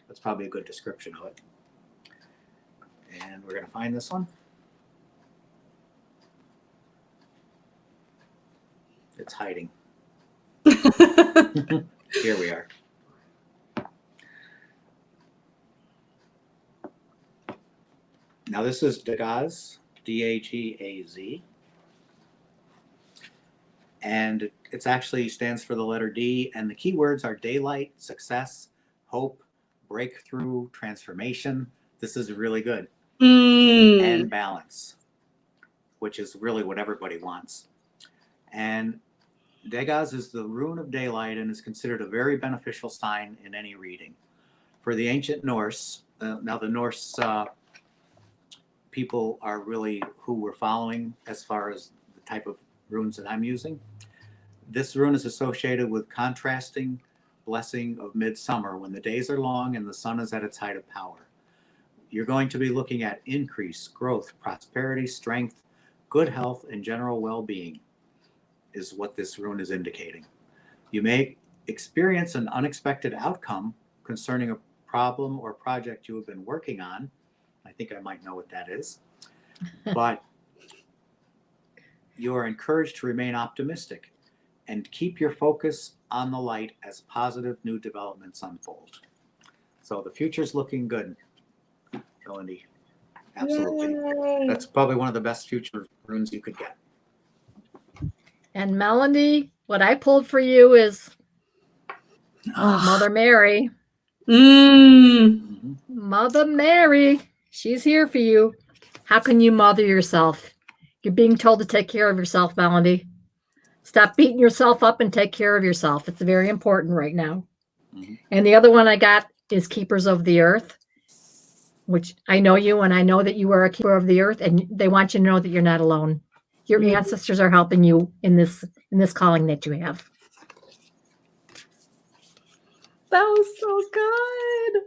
That's probably a good description of it. And we're going to find this one. It's hiding. Here we are. Now this is Dagaz, D-A-G-A-Z. And it actually stands for the letter D, and the keywords are daylight, success, hope, breakthrough, transformation. This is really good. And balance, which is really what everybody wants. And Dagaz is the rune of daylight and is considered a very beneficial sign in any reading. For the ancient Norse, now the Norse people are really who we're following as far as the type of runes that I'm using. This rune is associated with contrasting blessing of midsummer, when the days are long and the sun is at its height of power. You're going to be looking at increase, growth, prosperity, strength, good health, and general well-being is what this rune is indicating. You may experience an unexpected outcome concerning a problem or project you have been working on. I think I might know what that is. But you are encouraged to remain optimistic and keep your focus on the light as positive new developments unfold. So the future's looking good, Melindy. Absolutely. Yay. That's probably one of the best future runes you could get. And Melanie, what I pulled for you is Mother Mary. Mother Mary, she's here for you. How can you mother yourself? You're being told to take care of yourself, Melanie. Stop beating yourself up and take care of yourself. It's very important right now. And the other one I got is keepers of the earth, which I know you, and I know that you are a keeper of the earth, and they want you to know that you're not alone. Your ancestors are helping you in this calling that you have. That was so good.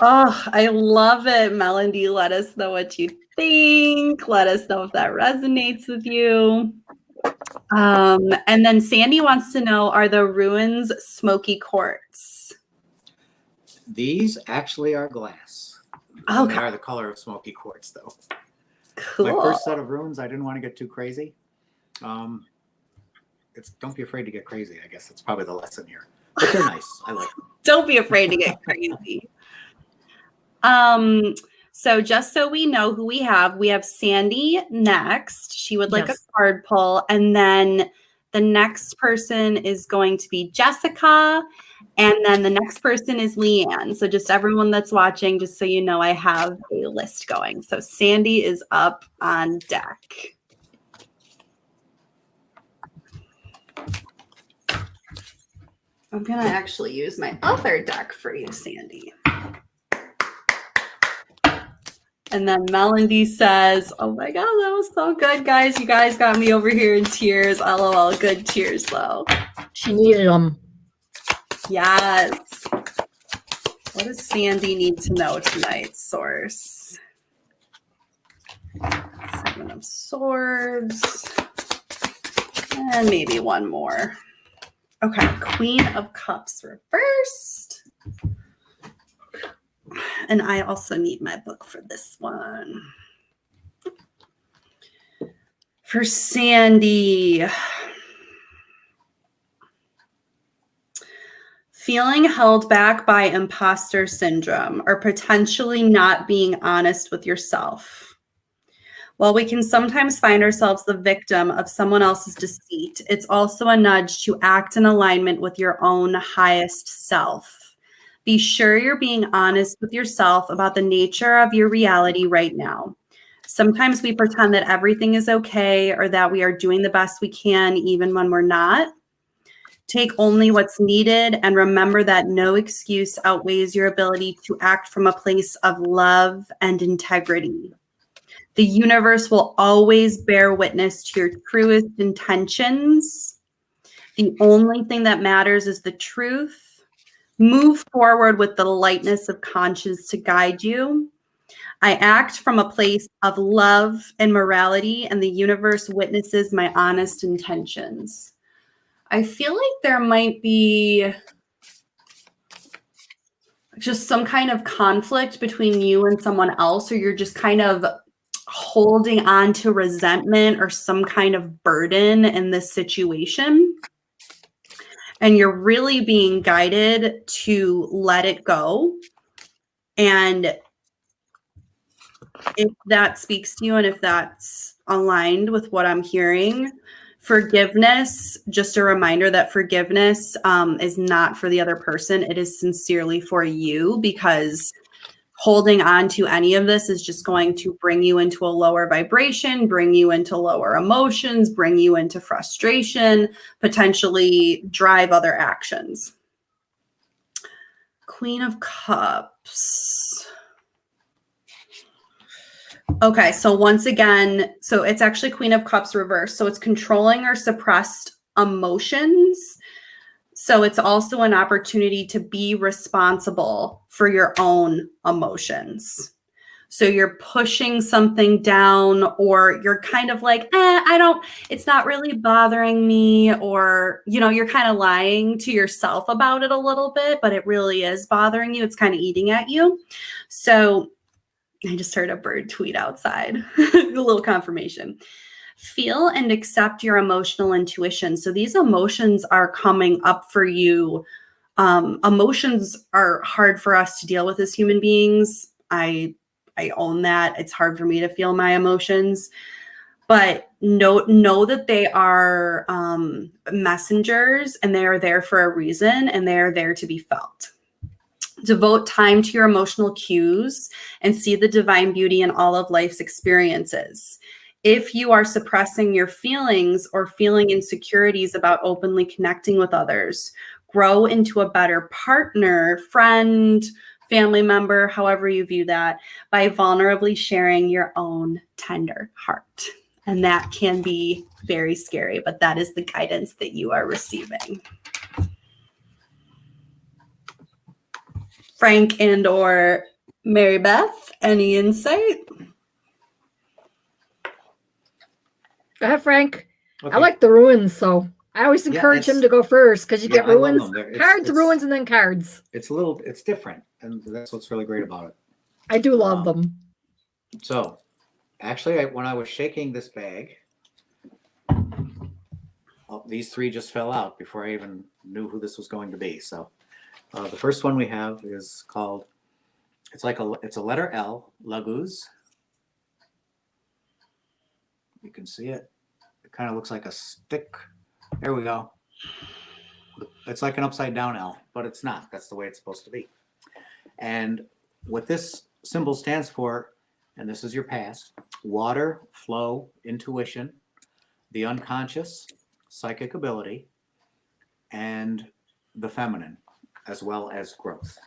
Oh, I love it. Melody, let us know what you think. Let us know if that resonates with you. And then Sandy wants to know, are the ruins smoky quartz? These actually are glass. Okay. They are the color of smoky quartz, though. Cool. My first set of runes, I didn't want to get too crazy. Don't be afraid to get crazy. I guess that's probably the lesson here. But they're nice. I like them. Don't be afraid to get crazy. So just so we know who we have Sandy next. She would like a card pull. And then the next person is going to be Jessica. And then the next person is Leanne. So just everyone that's watching, just so you know, I have a list going. So Sandy is up on deck. I'm going to actually use my other deck for you, Sandy. And then Melody says, oh my God, that was so good, guys. You guys got me over here in tears. LOL, good tears, though. She needed them. Yes. What does Sandy need to know tonight, Source? Seven of Swords. And maybe one more. Okay, Queen of Cups reversed. And I also need my book for this one. For Sandy, feeling held back by imposter syndrome or potentially not being honest with yourself. While we can sometimes find ourselves the victim of someone else's deceit, it's also a nudge to act in alignment with your own highest self. Be sure you're being honest with yourself about the nature of your reality right now. Sometimes we pretend that everything is okay or that we are doing the best we can even when we're not. Take only what's needed and remember that no excuse outweighs your ability to act from a place of love and integrity. The universe will always bear witness to your truest intentions. The only thing that matters is the truth. Move forward with the lightness of conscience to guide you. I act from a place of love and morality, and the universe witnesses my honest intentions. I feel like there might be just some kind of conflict between you and someone else, or you're just kind of holding on to resentment or some kind of burden in this situation. And you're really being guided to let it go. And if that speaks to you and if that's aligned with what I'm hearing, forgiveness, just a reminder that forgiveness is not for the other person. It is sincerely for you, because holding on to any of this is just going to bring you into a lower vibration, bring you into lower emotions, bring you into frustration, potentially drive other actions. Queen of Cups. Okay, so once again, so it's actually Queen of Cups reversed. So it's controlling or suppressed emotions. So it's also an opportunity to be responsible for your own emotions. So you're pushing something down, or you're kind of like, it's not really bothering me. Or, you're kind of lying to yourself about it a little bit, but it really is bothering you. It's kind of eating at you. So I just heard a bird tweet outside, a little confirmation. Feel and accept your emotional intuition. So these emotions are coming up for you. Emotions are hard for us to deal with as human beings. I own that. It's hard for me to feel my emotions, but know that they are messengers, and they are there for a reason, and they are there to be felt. Devote time to your emotional cues and see the divine beauty in all of life's experiences. If you are suppressing your feelings or feeling insecurities about openly connecting with others, grow into a better partner, friend, family member, however you view that, by vulnerably sharing your own tender heart. And that can be very scary, but that is the guidance that you are receiving. Frank and or Mary Beth, any insight? Go ahead, Frank. Okay. I like the ruins, so I always encourage him to go first because you get I love ruins, them. cards, ruins, and then cards. It's different, and that's what's really great about it. I do love them. So, actually, when I was shaking this bag, these three just fell out before I even knew who this was going to be. So, the first one we have is called, it's a letter L, Laguz. You can see it. It kind of looks like a stick. There we go. It's like an upside down L, but it's not. That's the way it's supposed to be. And what this symbol stands for, and this is your past: water, flow, intuition, the unconscious, psychic ability, and the feminine, as well as growth.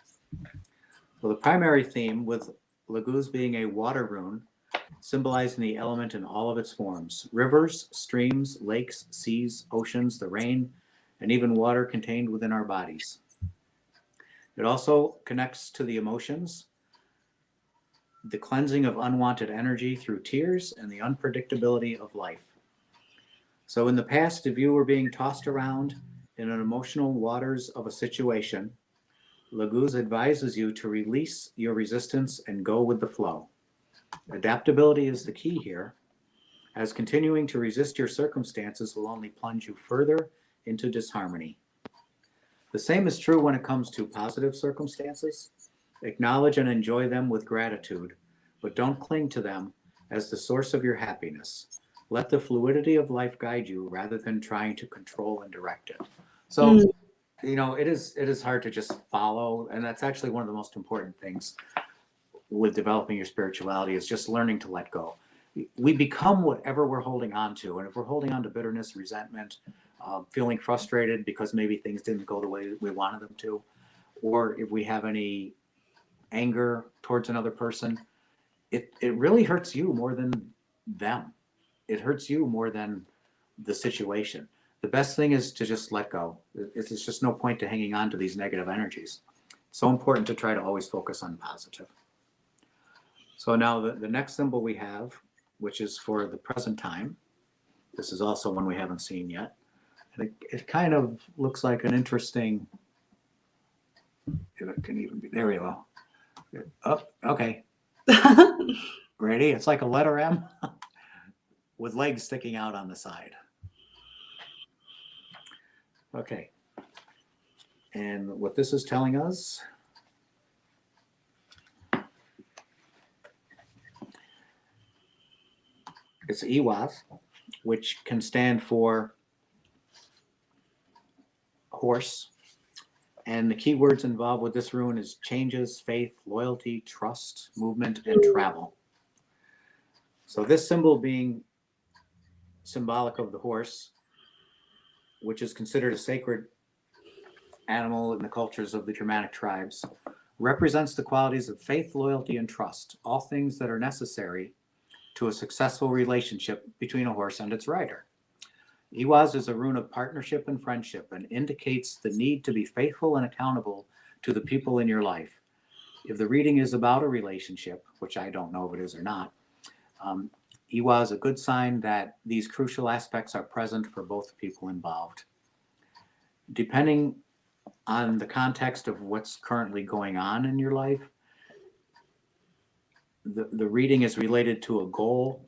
Well, the primary theme with Laguz being a water rune, symbolizing the element in all of its forms: rivers, streams, lakes, seas, oceans, the rain, and even water contained within our bodies. It also connects to the emotions, the cleansing of unwanted energy through tears, and the unpredictability of life. So in the past, if you were being tossed around in an emotional waters of a situation, Laguz advises you to release your resistance and go with the flow. Adaptability is the key here, as continuing to resist your circumstances will only plunge you further into disharmony. The same is true when it comes to positive circumstances. Acknowledge and enjoy them with gratitude, but don't cling to them as the source of your happiness. Let the fluidity of life guide you rather than trying to control and direct it. So, it is hard to just follow, and that's actually one of the most important things with developing your spirituality, is just learning to let go. We become whatever we're holding on to, and if we're holding on to bitterness, resentment, feeling frustrated because maybe things didn't go the way we wanted them to, or if we have any anger towards another person, it really hurts you more than them. It hurts you more than the situation. The best thing is to just let go. It's just no point to hanging on to these negative energies. It's so important to try to always focus on positive. So now the next symbol we have, which is for the present time. This is also one we haven't seen yet. And it kind of looks like an interesting, if it can even be, there we go. Oh, okay. Ready? It's like a letter M with legs sticking out on the side. Okay. And what this is telling us, it's Iwas, which can stand for horse. And the key words involved with this rune is changes, faith, loyalty, trust, movement, and travel. So this symbol being symbolic of the horse, which is considered a sacred animal in the cultures of the Germanic tribes, represents the qualities of faith, loyalty, and trust, all things that are necessary to a successful relationship between a horse and its rider. Iwas is a rune of partnership and friendship and indicates the need to be faithful and accountable to the people in your life. If the reading is about a relationship, which I don't know if it is or not, Iwas is a good sign that these crucial aspects are present for both people involved. Depending on the context of what's currently going on in your life, the reading is related to a goal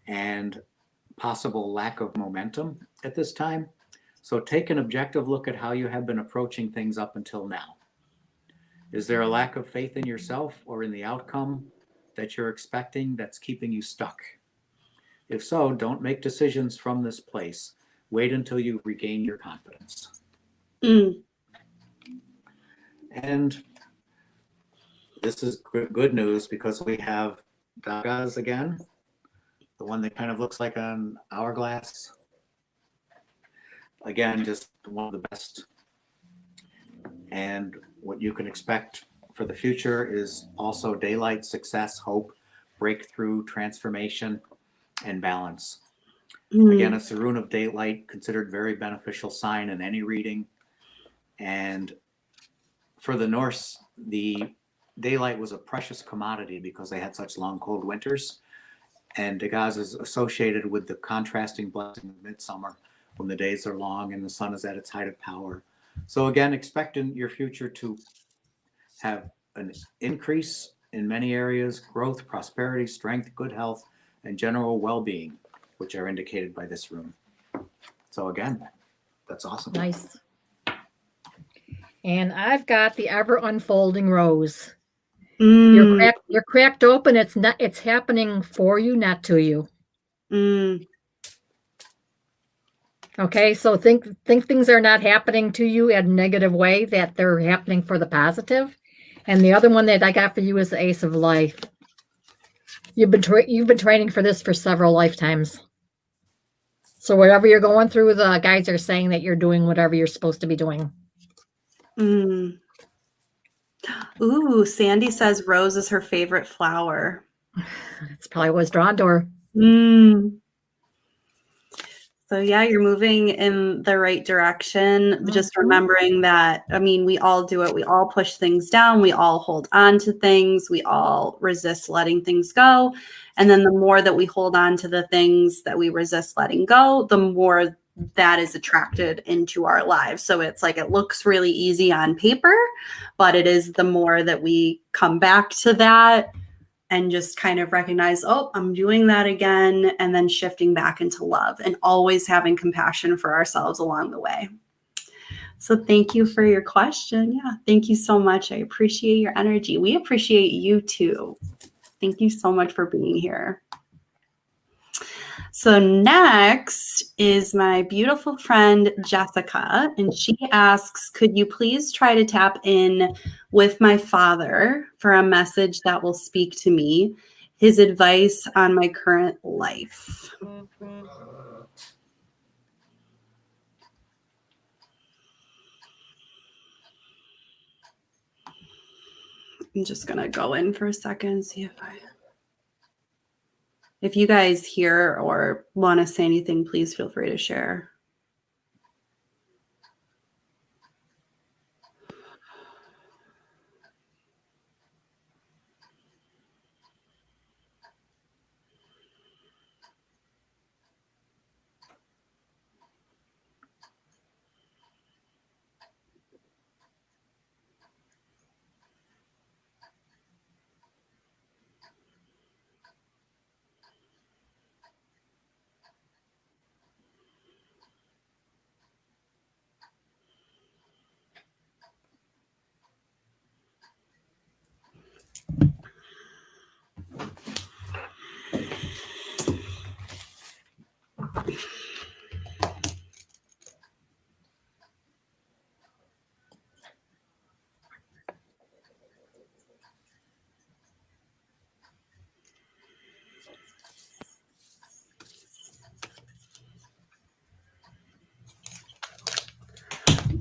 and possible lack of momentum at this time. So take an objective look at how you have been approaching things up until now. Is there a lack of faith in yourself or in the outcome that you're expecting that's keeping you stuck? If so, don't make decisions from this place. Wait until you regain your confidence. And this is good news because we have Dagas again, the one that kind of looks like an hourglass. Again, just one of the best And what you can expect for the future is also daylight, success, hope, breakthrough, transformation, and balance. Again, it's the rune of daylight, considered very beneficial sign in any reading. And for the Norse, the daylight was a precious commodity because they had such long, cold winters. And Dagaz is associated with the contrasting blessing of midsummer, when the days are long and the sun is at its height of power. So again, expect in your future to have an increase in many areas, growth, prosperity, strength, good health, and general well-being, which are indicated by this rune. So again, that's awesome. Nice. And I've got the ever unfolding rose. You're cracked open. It's happening for you, not to you. Okay, so think things are not happening to you in a negative way, that they're happening for the positive. And the other one that I got for you is the Ace of Life. You've been training for this for several lifetimes. So whatever you're going through, the guides are saying that you're doing whatever you're supposed to be doing. Ooh, Sandy says rose is her favorite flower. That's probably what was drawn to her. So yeah, you're moving in the right direction. Just remembering that, I mean, we all do it. We all push things down. We all hold on to things. We all resist letting things go. And then the more that we hold on to the things that we resist letting go, the more that is attracted into our lives. So it's like, it looks really easy on paper, but it is the more that we come back to that and just kind of recognize, oh, I'm doing that again, and then shifting back into love and always having compassion for ourselves along the way. So thank you for your question. Yeah, thank you so much. I appreciate your energy. We appreciate you too. Thank you so much for being here. So next is my beautiful friend, Jessica, and she asks, could you please try to tap in with my father for a message that will speak to me, his advice on my current life? I'm just going to go in for a second, see if you guys hear or want to say anything, please feel free to share.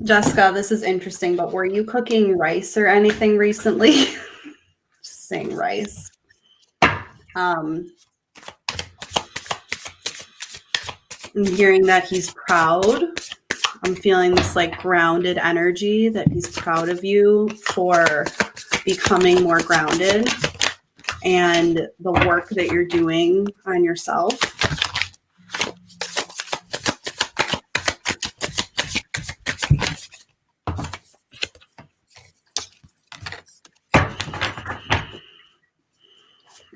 Jessica, this is interesting, but were you cooking rice or anything recently? Just saying rice. I'm hearing that he's proud. I'm feeling this like grounded energy, that he's proud of you for becoming more grounded and the work that you're doing on yourself.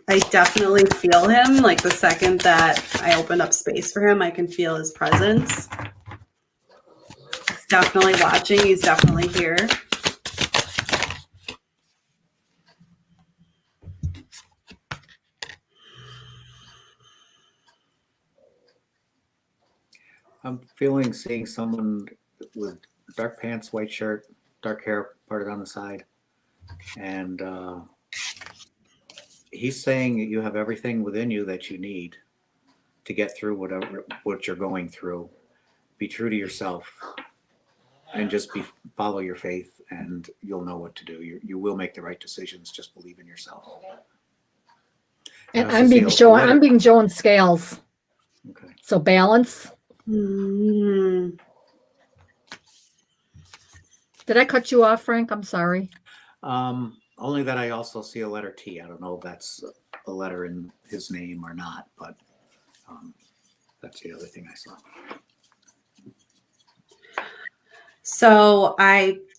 I definitely feel him. Like the second that I opened up space for him, I can feel his presence. He's definitely watching. He's definitely here. I'm seeing someone with dark pants, white shirt, dark hair parted on the side. And he's saying that you have everything within you that you need to get through what you're going through. Be true to yourself. and just follow your faith, and you'll know what to do. You will make the right decisions. Just believe in yourself. And I also see a letter- I'm being shown scales. Okay. So balance. Mm. Did I cut you off, Frank? I'm sorry. Only that I also see a letter T. I don't know if that's a letter in his name or not, but that's the other thing I saw. So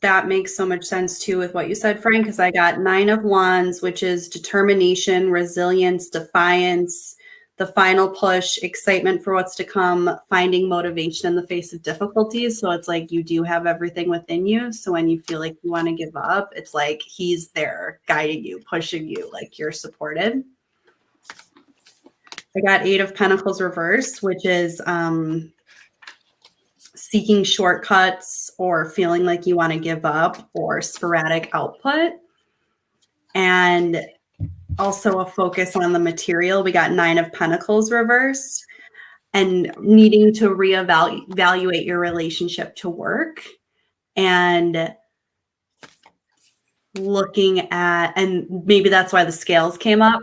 that makes so much sense too with what you said, Frank, because I got 9 of Wands, which is determination, resilience, defiance, the final push, excitement for what's to come, finding motivation in the face of difficulties. So it's like you do have everything within you. So when you feel like you want to give up, it's like he's there guiding you, pushing you, like you're supported. I got 8 of Pentacles reversed, which is seeking shortcuts or feeling like you want to give up or sporadic output. And also a focus on the material. We got 9 of Pentacles reversed and needing to reevaluate your relationship to work and looking at, and maybe that's why the scales came up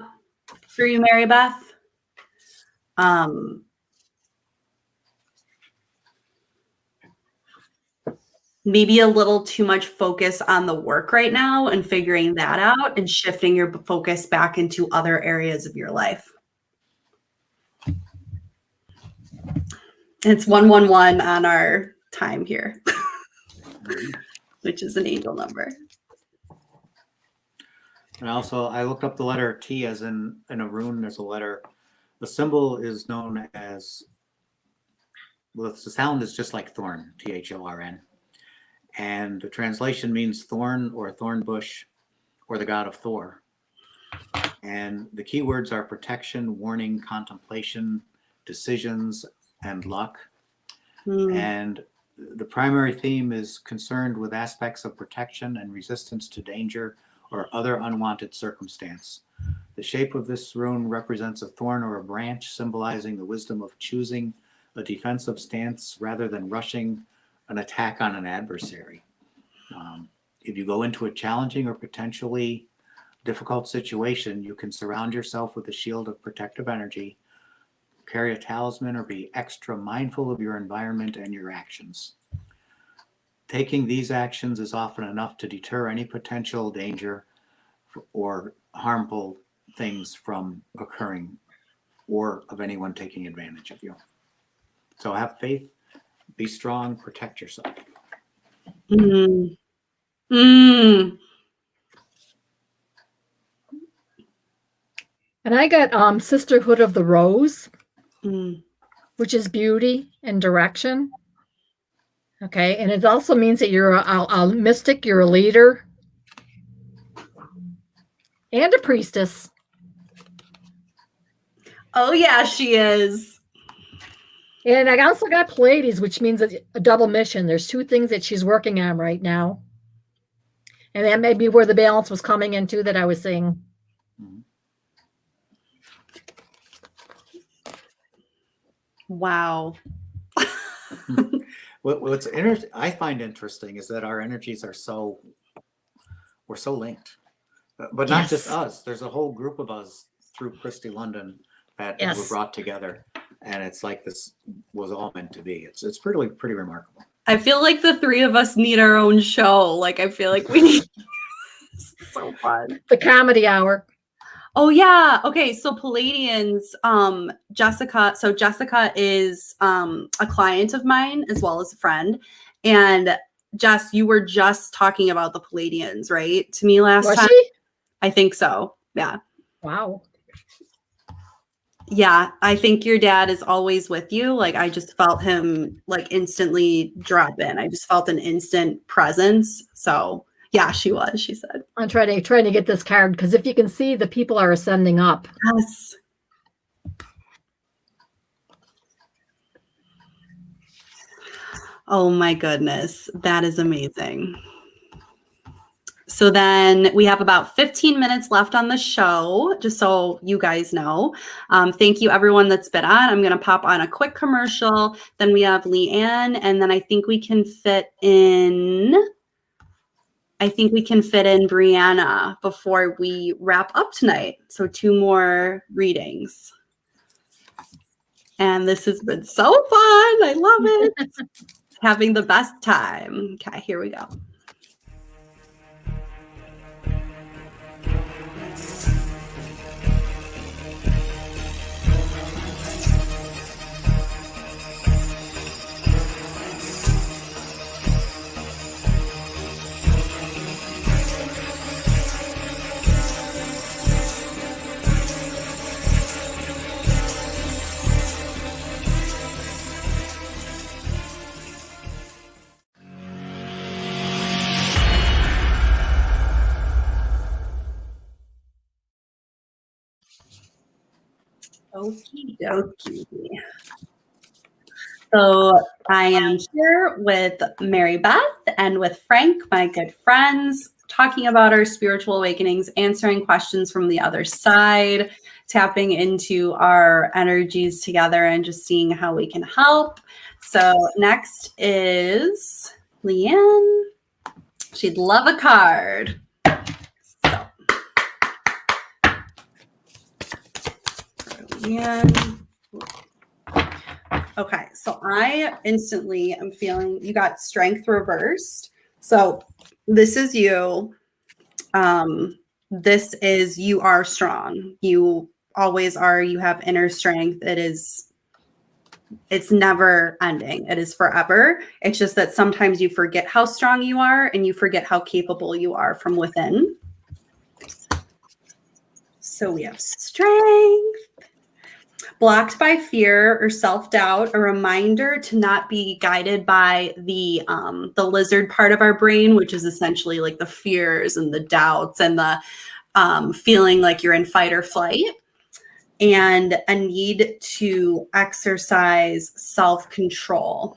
for you, Mary Beth. Maybe a little too much focus on the work right now and figuring that out and shifting your focus back into other areas of your life. It's 111 on our time here, which is an angel number. And also, I looked up the letter T as in a rune. There's a letter. The symbol is known as, well, the sound is just like thorn, Thorn. And the translation means thorn or thorn bush or the god of Thor. And the key words are protection, warning, contemplation, decisions, and luck. And the primary theme is concerned with aspects of protection and resistance to danger or other unwanted circumstance. The shape of this rune represents a thorn or a branch, symbolizing the wisdom of choosing a defensive stance rather than rushing an attack on an adversary. If you go into a challenging or potentially difficult situation, you can surround yourself with a shield of protective energy, carry a talisman, or be extra mindful of your environment and your actions. Taking these actions is often enough to deter any potential danger or harmful things from occurring or of anyone taking advantage of you. So have faith, be strong, protect yourself. And I got Sisterhood of the Rose, which is beauty and direction. Okay, and it also means that you're a mystic, you're a leader, and a priestess. Oh, yeah, she is. And I also got Pleiades, which means a double mission. There's 2 things that she's working on right now. And that may be where the balance was coming into that I was saying. Wow. What's I find interesting is that our energies are we're so linked, but not just us. There's a whole group of us through Christy London that were brought together, and it's like this was all meant to be. It's pretty remarkable. I feel like the 3 of us need our own show. Like, I feel like we need so fun. The comedy hour. Oh, yeah. Okay. So Palladians, Jessica. So Jessica is a client of mine as well as a friend. And Jess, you were just talking about the Palladians, right? To me last time. She? I think so. Yeah. Wow. Yeah. I think your dad is always with you. Like, I just felt him like instantly drop in. I just felt an instant presence. So yeah, she was, she said. I'm trying to get this card because if you can see, the people are ascending up. Yes. Oh my goodness. That is amazing. So then we have about 15 minutes left on the show, just so you guys know. Thank you, everyone that's been on. I'm going to pop on a quick commercial. Then we have Leanne, and then I think we can fit in Brianna before we wrap up tonight. So 2 more readings. And this has been so fun. I love it. Having the best time. Okay, here we go. Okie dokie. So I am here with Mary Beth and with Frank, my good friends, talking about our spiritual awakenings, answering questions from the other side, tapping into our energies together and just seeing how we can help. So next is Leanne. She'd love a card. And okay, so I instantly am feeling you got strength reversed. So this is you. This is you are strong. You always are. You have inner strength. It's never ending. It is forever. It's just that sometimes you forget how strong you are and you forget how capable you are from within. So we have strength. Blocked by fear or self-doubt, a reminder to not be guided by the lizard part of our brain, which is essentially like the fears and the doubts and the feeling like you're in fight or flight, and a need to exercise self-control.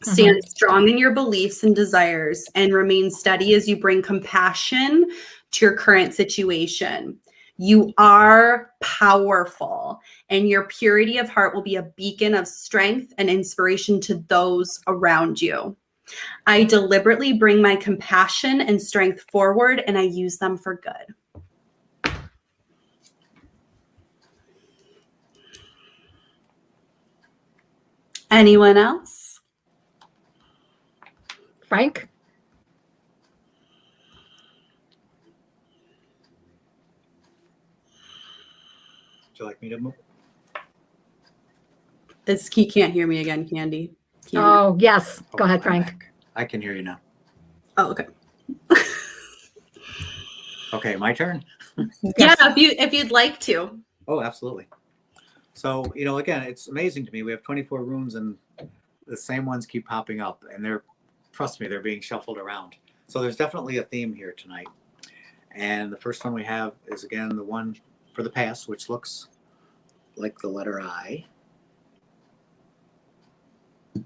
Stand strong in your beliefs and desires and remain steady as you bring compassion to your current situation. You are powerful, and your purity of heart will be a beacon of strength and inspiration to those around you. I deliberately bring my compassion and strength forward, and I use them for good. Anyone else? Frank? Would you like me to move? He can't hear me again, Candy. Oh, yes. Go ahead, I'm Frank. back. I can hear you now. Oh, okay. Okay, my turn? Yeah, if you'd like to. Oh, absolutely. So, again, it's amazing to me. We have 24 rooms and the same ones keep popping up, and trust me, they're being shuffled around. So there's definitely a theme here tonight. And the first one we have is, again, the one for the past, which looks like the letter I. I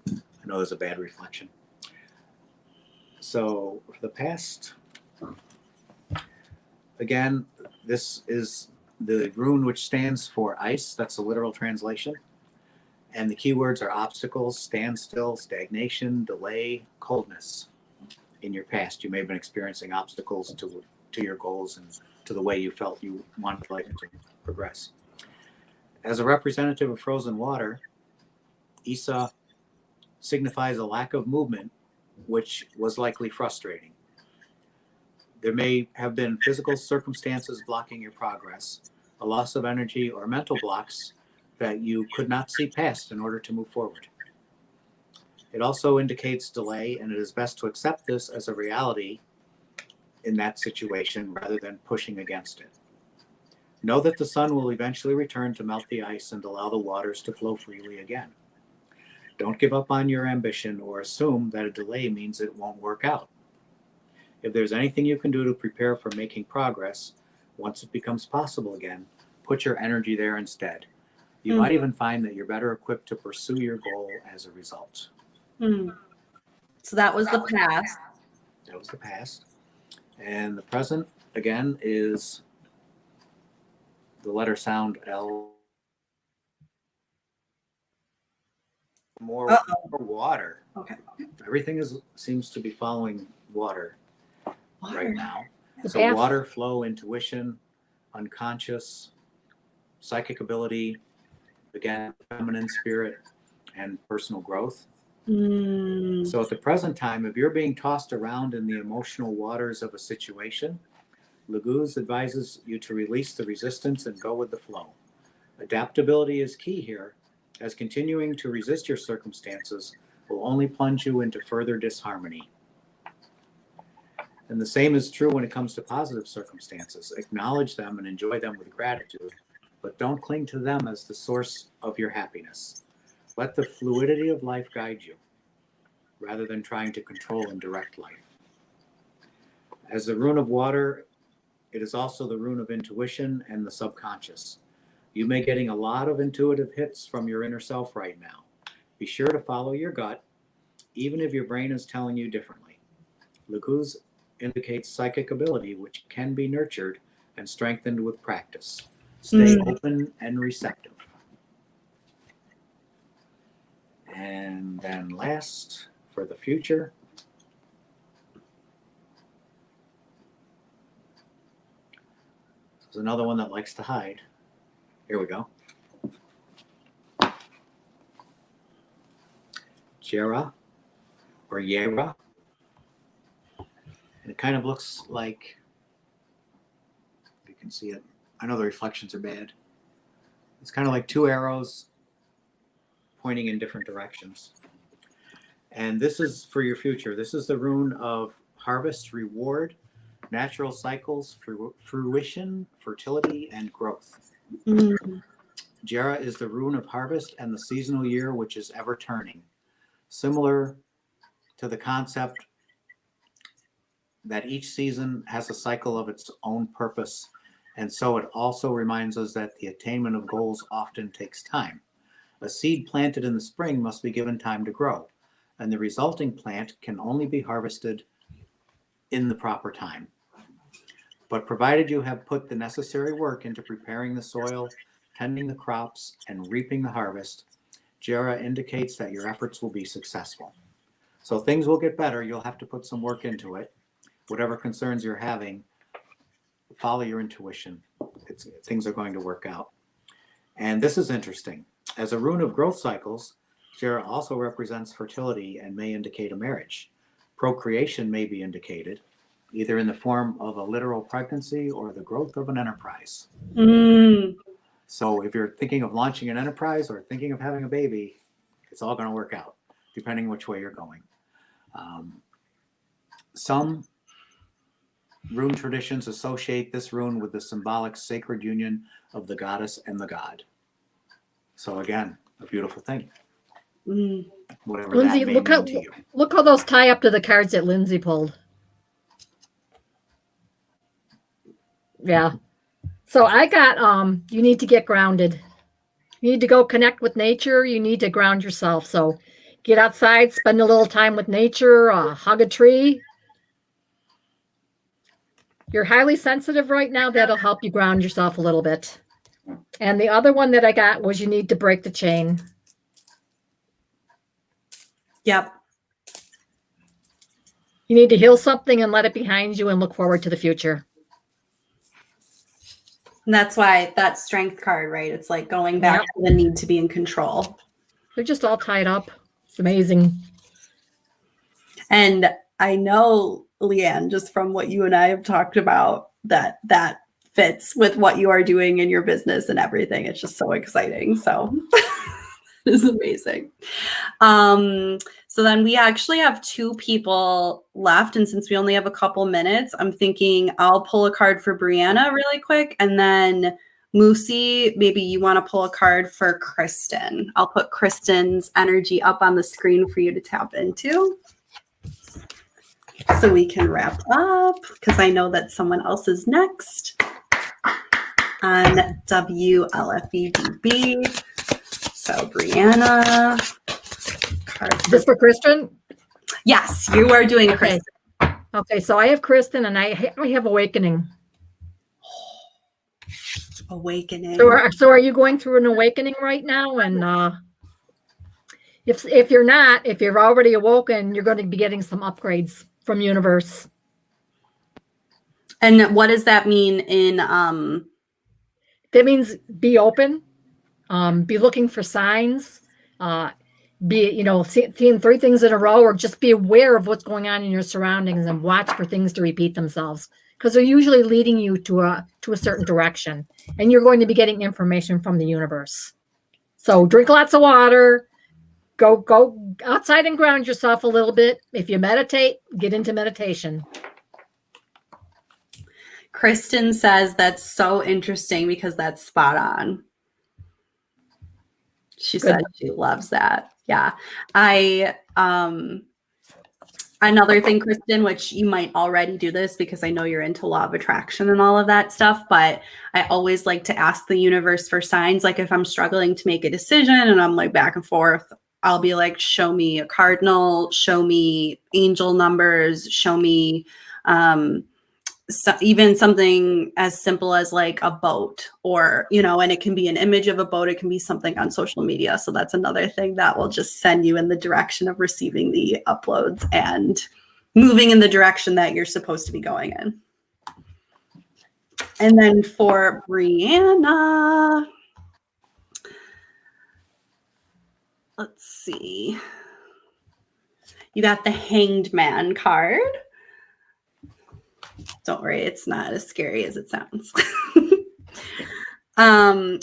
know there's a bad reflection. So for the past, again, this is the rune which stands for ice. That's the literal translation. And the keywords are obstacles, standstill, stagnation, delay, coldness. In your past, you may have been experiencing obstacles to your goals and to the way you felt you wanted life to progress. As a representative of frozen water, Isa signifies a lack of movement, which was likely frustrating. There may have been physical circumstances blocking your progress, a loss of energy, or mental blocks that you could not see past in order to move forward. It also indicates delay, and it is best to accept this as a reality in that situation rather than pushing against it. Know that the sun will eventually return to melt the ice and allow the waters to flow freely again. Don't give up on your ambition or assume that a delay means it won't work out. If there's anything you can do to prepare for making progress, once it becomes possible again, put your energy there instead. You might even find that you're better equipped to pursue your goal as a result. So that was the past. That was the past. And the present, again, is the letter sound L. More water. Okay. Everything seems to be following water right now. So Beth. water, flow, intuition, unconscious, psychic ability, again, feminine spirit, and personal growth. So at the present time, if you're being tossed around in the emotional waters of a situation, Laguz advises you to release the resistance and go with the flow. Adaptability is key here, as continuing to resist your circumstances will only plunge you into further disharmony. And the same is true when it comes to positive circumstances. Acknowledge them and enjoy them with gratitude, but don't cling to them as the source of your happiness. Let the fluidity of life guide you, rather than trying to control and direct life. As the rune of water, it is also the rune of intuition and the subconscious. You may be getting a lot of intuitive hits from your inner self right now. Be sure to follow your gut, even if your brain is telling you differently. Laguz indicates psychic ability, which can be nurtured and strengthened with practice. Stay open and receptive. And then last, for the future, there's another one that likes to hide. Here we go. Jera, or Yera. And it kind of looks like, if you can see it, I know the reflections are bad. It's kind of like two arrows pointing in different directions. And this is for your future. This is the rune of harvest, reward, natural cycles, fruition, fertility, and growth. Jera is the rune of harvest and the seasonal year, which is ever turning. Similar to the concept that each season has a cycle of its own purpose. And so it also reminds us that the attainment of goals often takes time. A seed planted in the spring must be given time to grow, and the resulting plant can only be harvested in the proper time. But provided you have put the necessary work into preparing the soil, tending the crops, and reaping the harvest, Jera indicates that your efforts will be successful. So things will get better. You'll have to put some work into it. Whatever concerns you're having, follow your intuition. Things are going to work out. And this is interesting. As a rune of growth cycles, Jera also represents fertility and may indicate a marriage. Procreation may be indicated, either in the form of a literal pregnancy or the growth of an enterprise. So if you're thinking of launching an enterprise or thinking of having a baby, it's all going to work out, depending which way you're going. Some rune traditions associate this rune with the symbolic sacred union of the goddess and the god. So again, a beautiful thing. Whatever Lindsay, that may look mean to you. look how those tie up to the cards that Lindsay pulled. Yeah. So I got you need to get grounded. You need to go connect with nature. You need to ground yourself. So get outside, spend a little time with nature, hug a tree. You're highly sensitive right now. That'll help you ground yourself a little bit. And the other one that I got was you need to break the chain. Yep. You need to heal something and let it behind you and look forward to the future. And that's why that strength card, right? It's like going back to the need to be in control. They're just all tied up. It's amazing. And I know, Leanne, just from what you and I have talked about, that fits with what you are doing in your business and everything. It's just so exciting. So it's amazing. So then we actually have two people left. And since we only have a couple minutes, I'm thinking I'll pull a card for Brianna really quick. And then Moosey, maybe you want to pull a card for Kristen. I'll put Kristen's energy up on the screen for you to tap into. So we can wrap up because I know that someone else is next on WLFEDB. So Brianna, card. This for Kristen? Yes, you are doing Kristen. Okay, so I have Kristen and I have Awakening. Awakening. So are you going through an awakening right now? And if you're not, if you're already awoken, you're going to be getting some upgrades from universe. And what does that mean in That means be open, be looking for signs, be seeing 3 things in a row, or just be aware of what's going on in your surroundings and watch for things to repeat themselves, because they're usually leading you to a certain direction, and you're going to be getting information from the universe. So drink lots of water, go outside and ground yourself a little bit. If you meditate, get into meditation. Kristen says that's so interesting because that's spot on. She Good. said she loves that. Yeah. Another thing, Kristen, which you might already do this because I know you're into law of attraction and all of that stuff, but I always like to ask the universe for signs. Like if I'm struggling to make a decision and I'm like back and forth, I'll be like, show me a cardinal, show me angel numbers, show me even something as simple as like a boat, or, and it can be an image of a boat. It can be something on social media. So that's another thing that will just send you in the direction of receiving the uploads and moving in the direction that you're supposed to be going in. And then for Brianna, let's see. You got the Hanged Man card. Don't worry, it's not as scary as it sounds.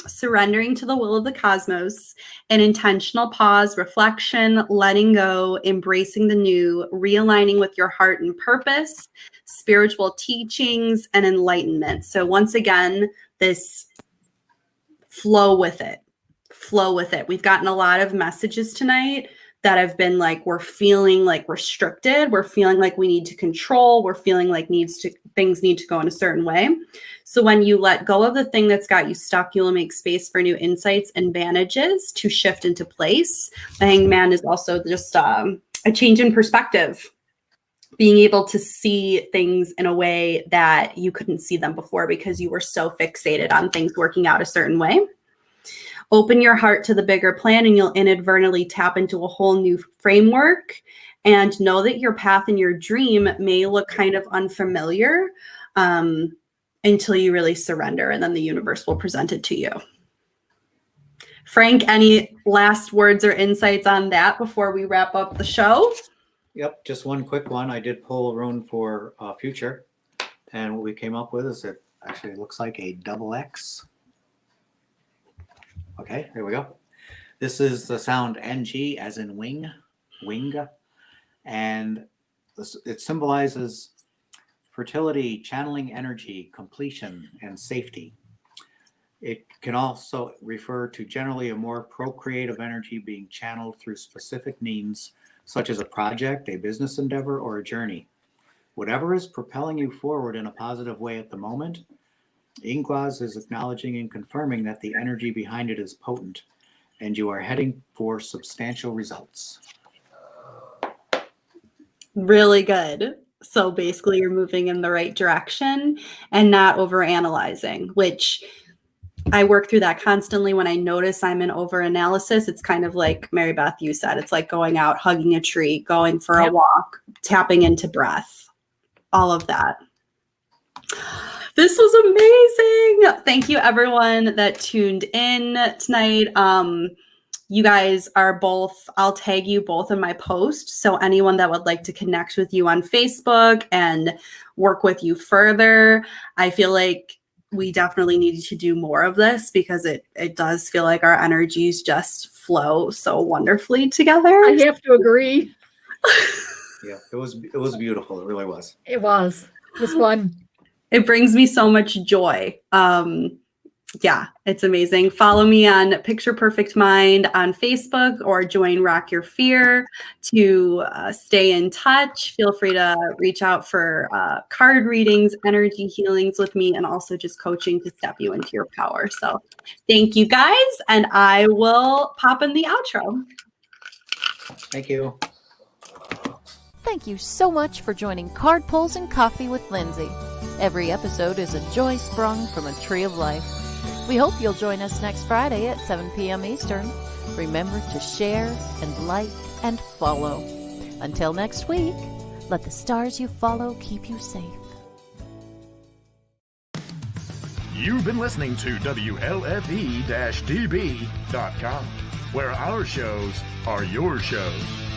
Surrendering to the will of the cosmos, an intentional pause, reflection, letting go, embracing the new, realigning with your heart and purpose, spiritual teachings, and enlightenment. So once again, this flow with it. Flow with it. We've gotten a lot of messages tonight that have been like, we're feeling like restricted. We're feeling like we need to control. We're feeling like things need to go in a certain way. So when you let go of the thing that's got you stuck, you'll make space for new insights and advantages to shift into place. The Hanged Man is also just a change in perspective, being able to see things in a way that you couldn't see them before because you were so fixated on things working out a certain way. Open your heart to the bigger plan and you'll inadvertently tap into a whole new framework, and know that your path and your dream may look kind of unfamiliar until you really surrender, and then the universe will present it to you. Frank, any last words or insights on that before we wrap up the show? Yep, just one quick one. I did pull a rune for future, and what we came up with is it actually looks like a double X. Okay, here we go. This is the sound NG as in wing, and it symbolizes fertility, channeling energy, completion, and safety. It can also refer to generally a more procreative energy being channeled through specific means, such as a project, a business endeavor, or a journey. Whatever is propelling you forward in a positive way at the moment, Ingwaz is acknowledging and confirming that the energy behind it is potent, and you are heading for substantial results. Really good. So basically you're moving in the right direction and not overanalyzing, which I work through that constantly. When I notice I'm in overanalysis, it's kind of like Mary Beth, you said, it's like going out, hugging a tree, going for a walk, tapping into breath, all of that. This was amazing. Thank you everyone that tuned in tonight. You guys are both, I'll tag you both in my post. So anyone that would like to connect with you on Facebook and work with you further, I feel like we definitely need to do more of this because it does feel like our energies just flow so wonderfully together. I have to agree. Yeah, it was beautiful. It really was. It was fun. It brings me so much joy. Yeah, it's amazing. Follow me on Picture Perfect Mind on Facebook, or join Rock Your Fear to stay in touch. Feel free to reach out for card readings, energy healings with me, and also just coaching to step you into your power. So thank you guys, and I will pop in the outro. Thank you. thank you so much for joining Card Pulls and Coffee with Lindsay. Every episode is a joy sprung from a tree of life. We hope you'll join us next Friday at 7 p.m. Eastern. Remember to share and like and follow. Until next week, let the stars you follow keep you safe. You've been listening to WLFE-DB.com, where our shows are your shows.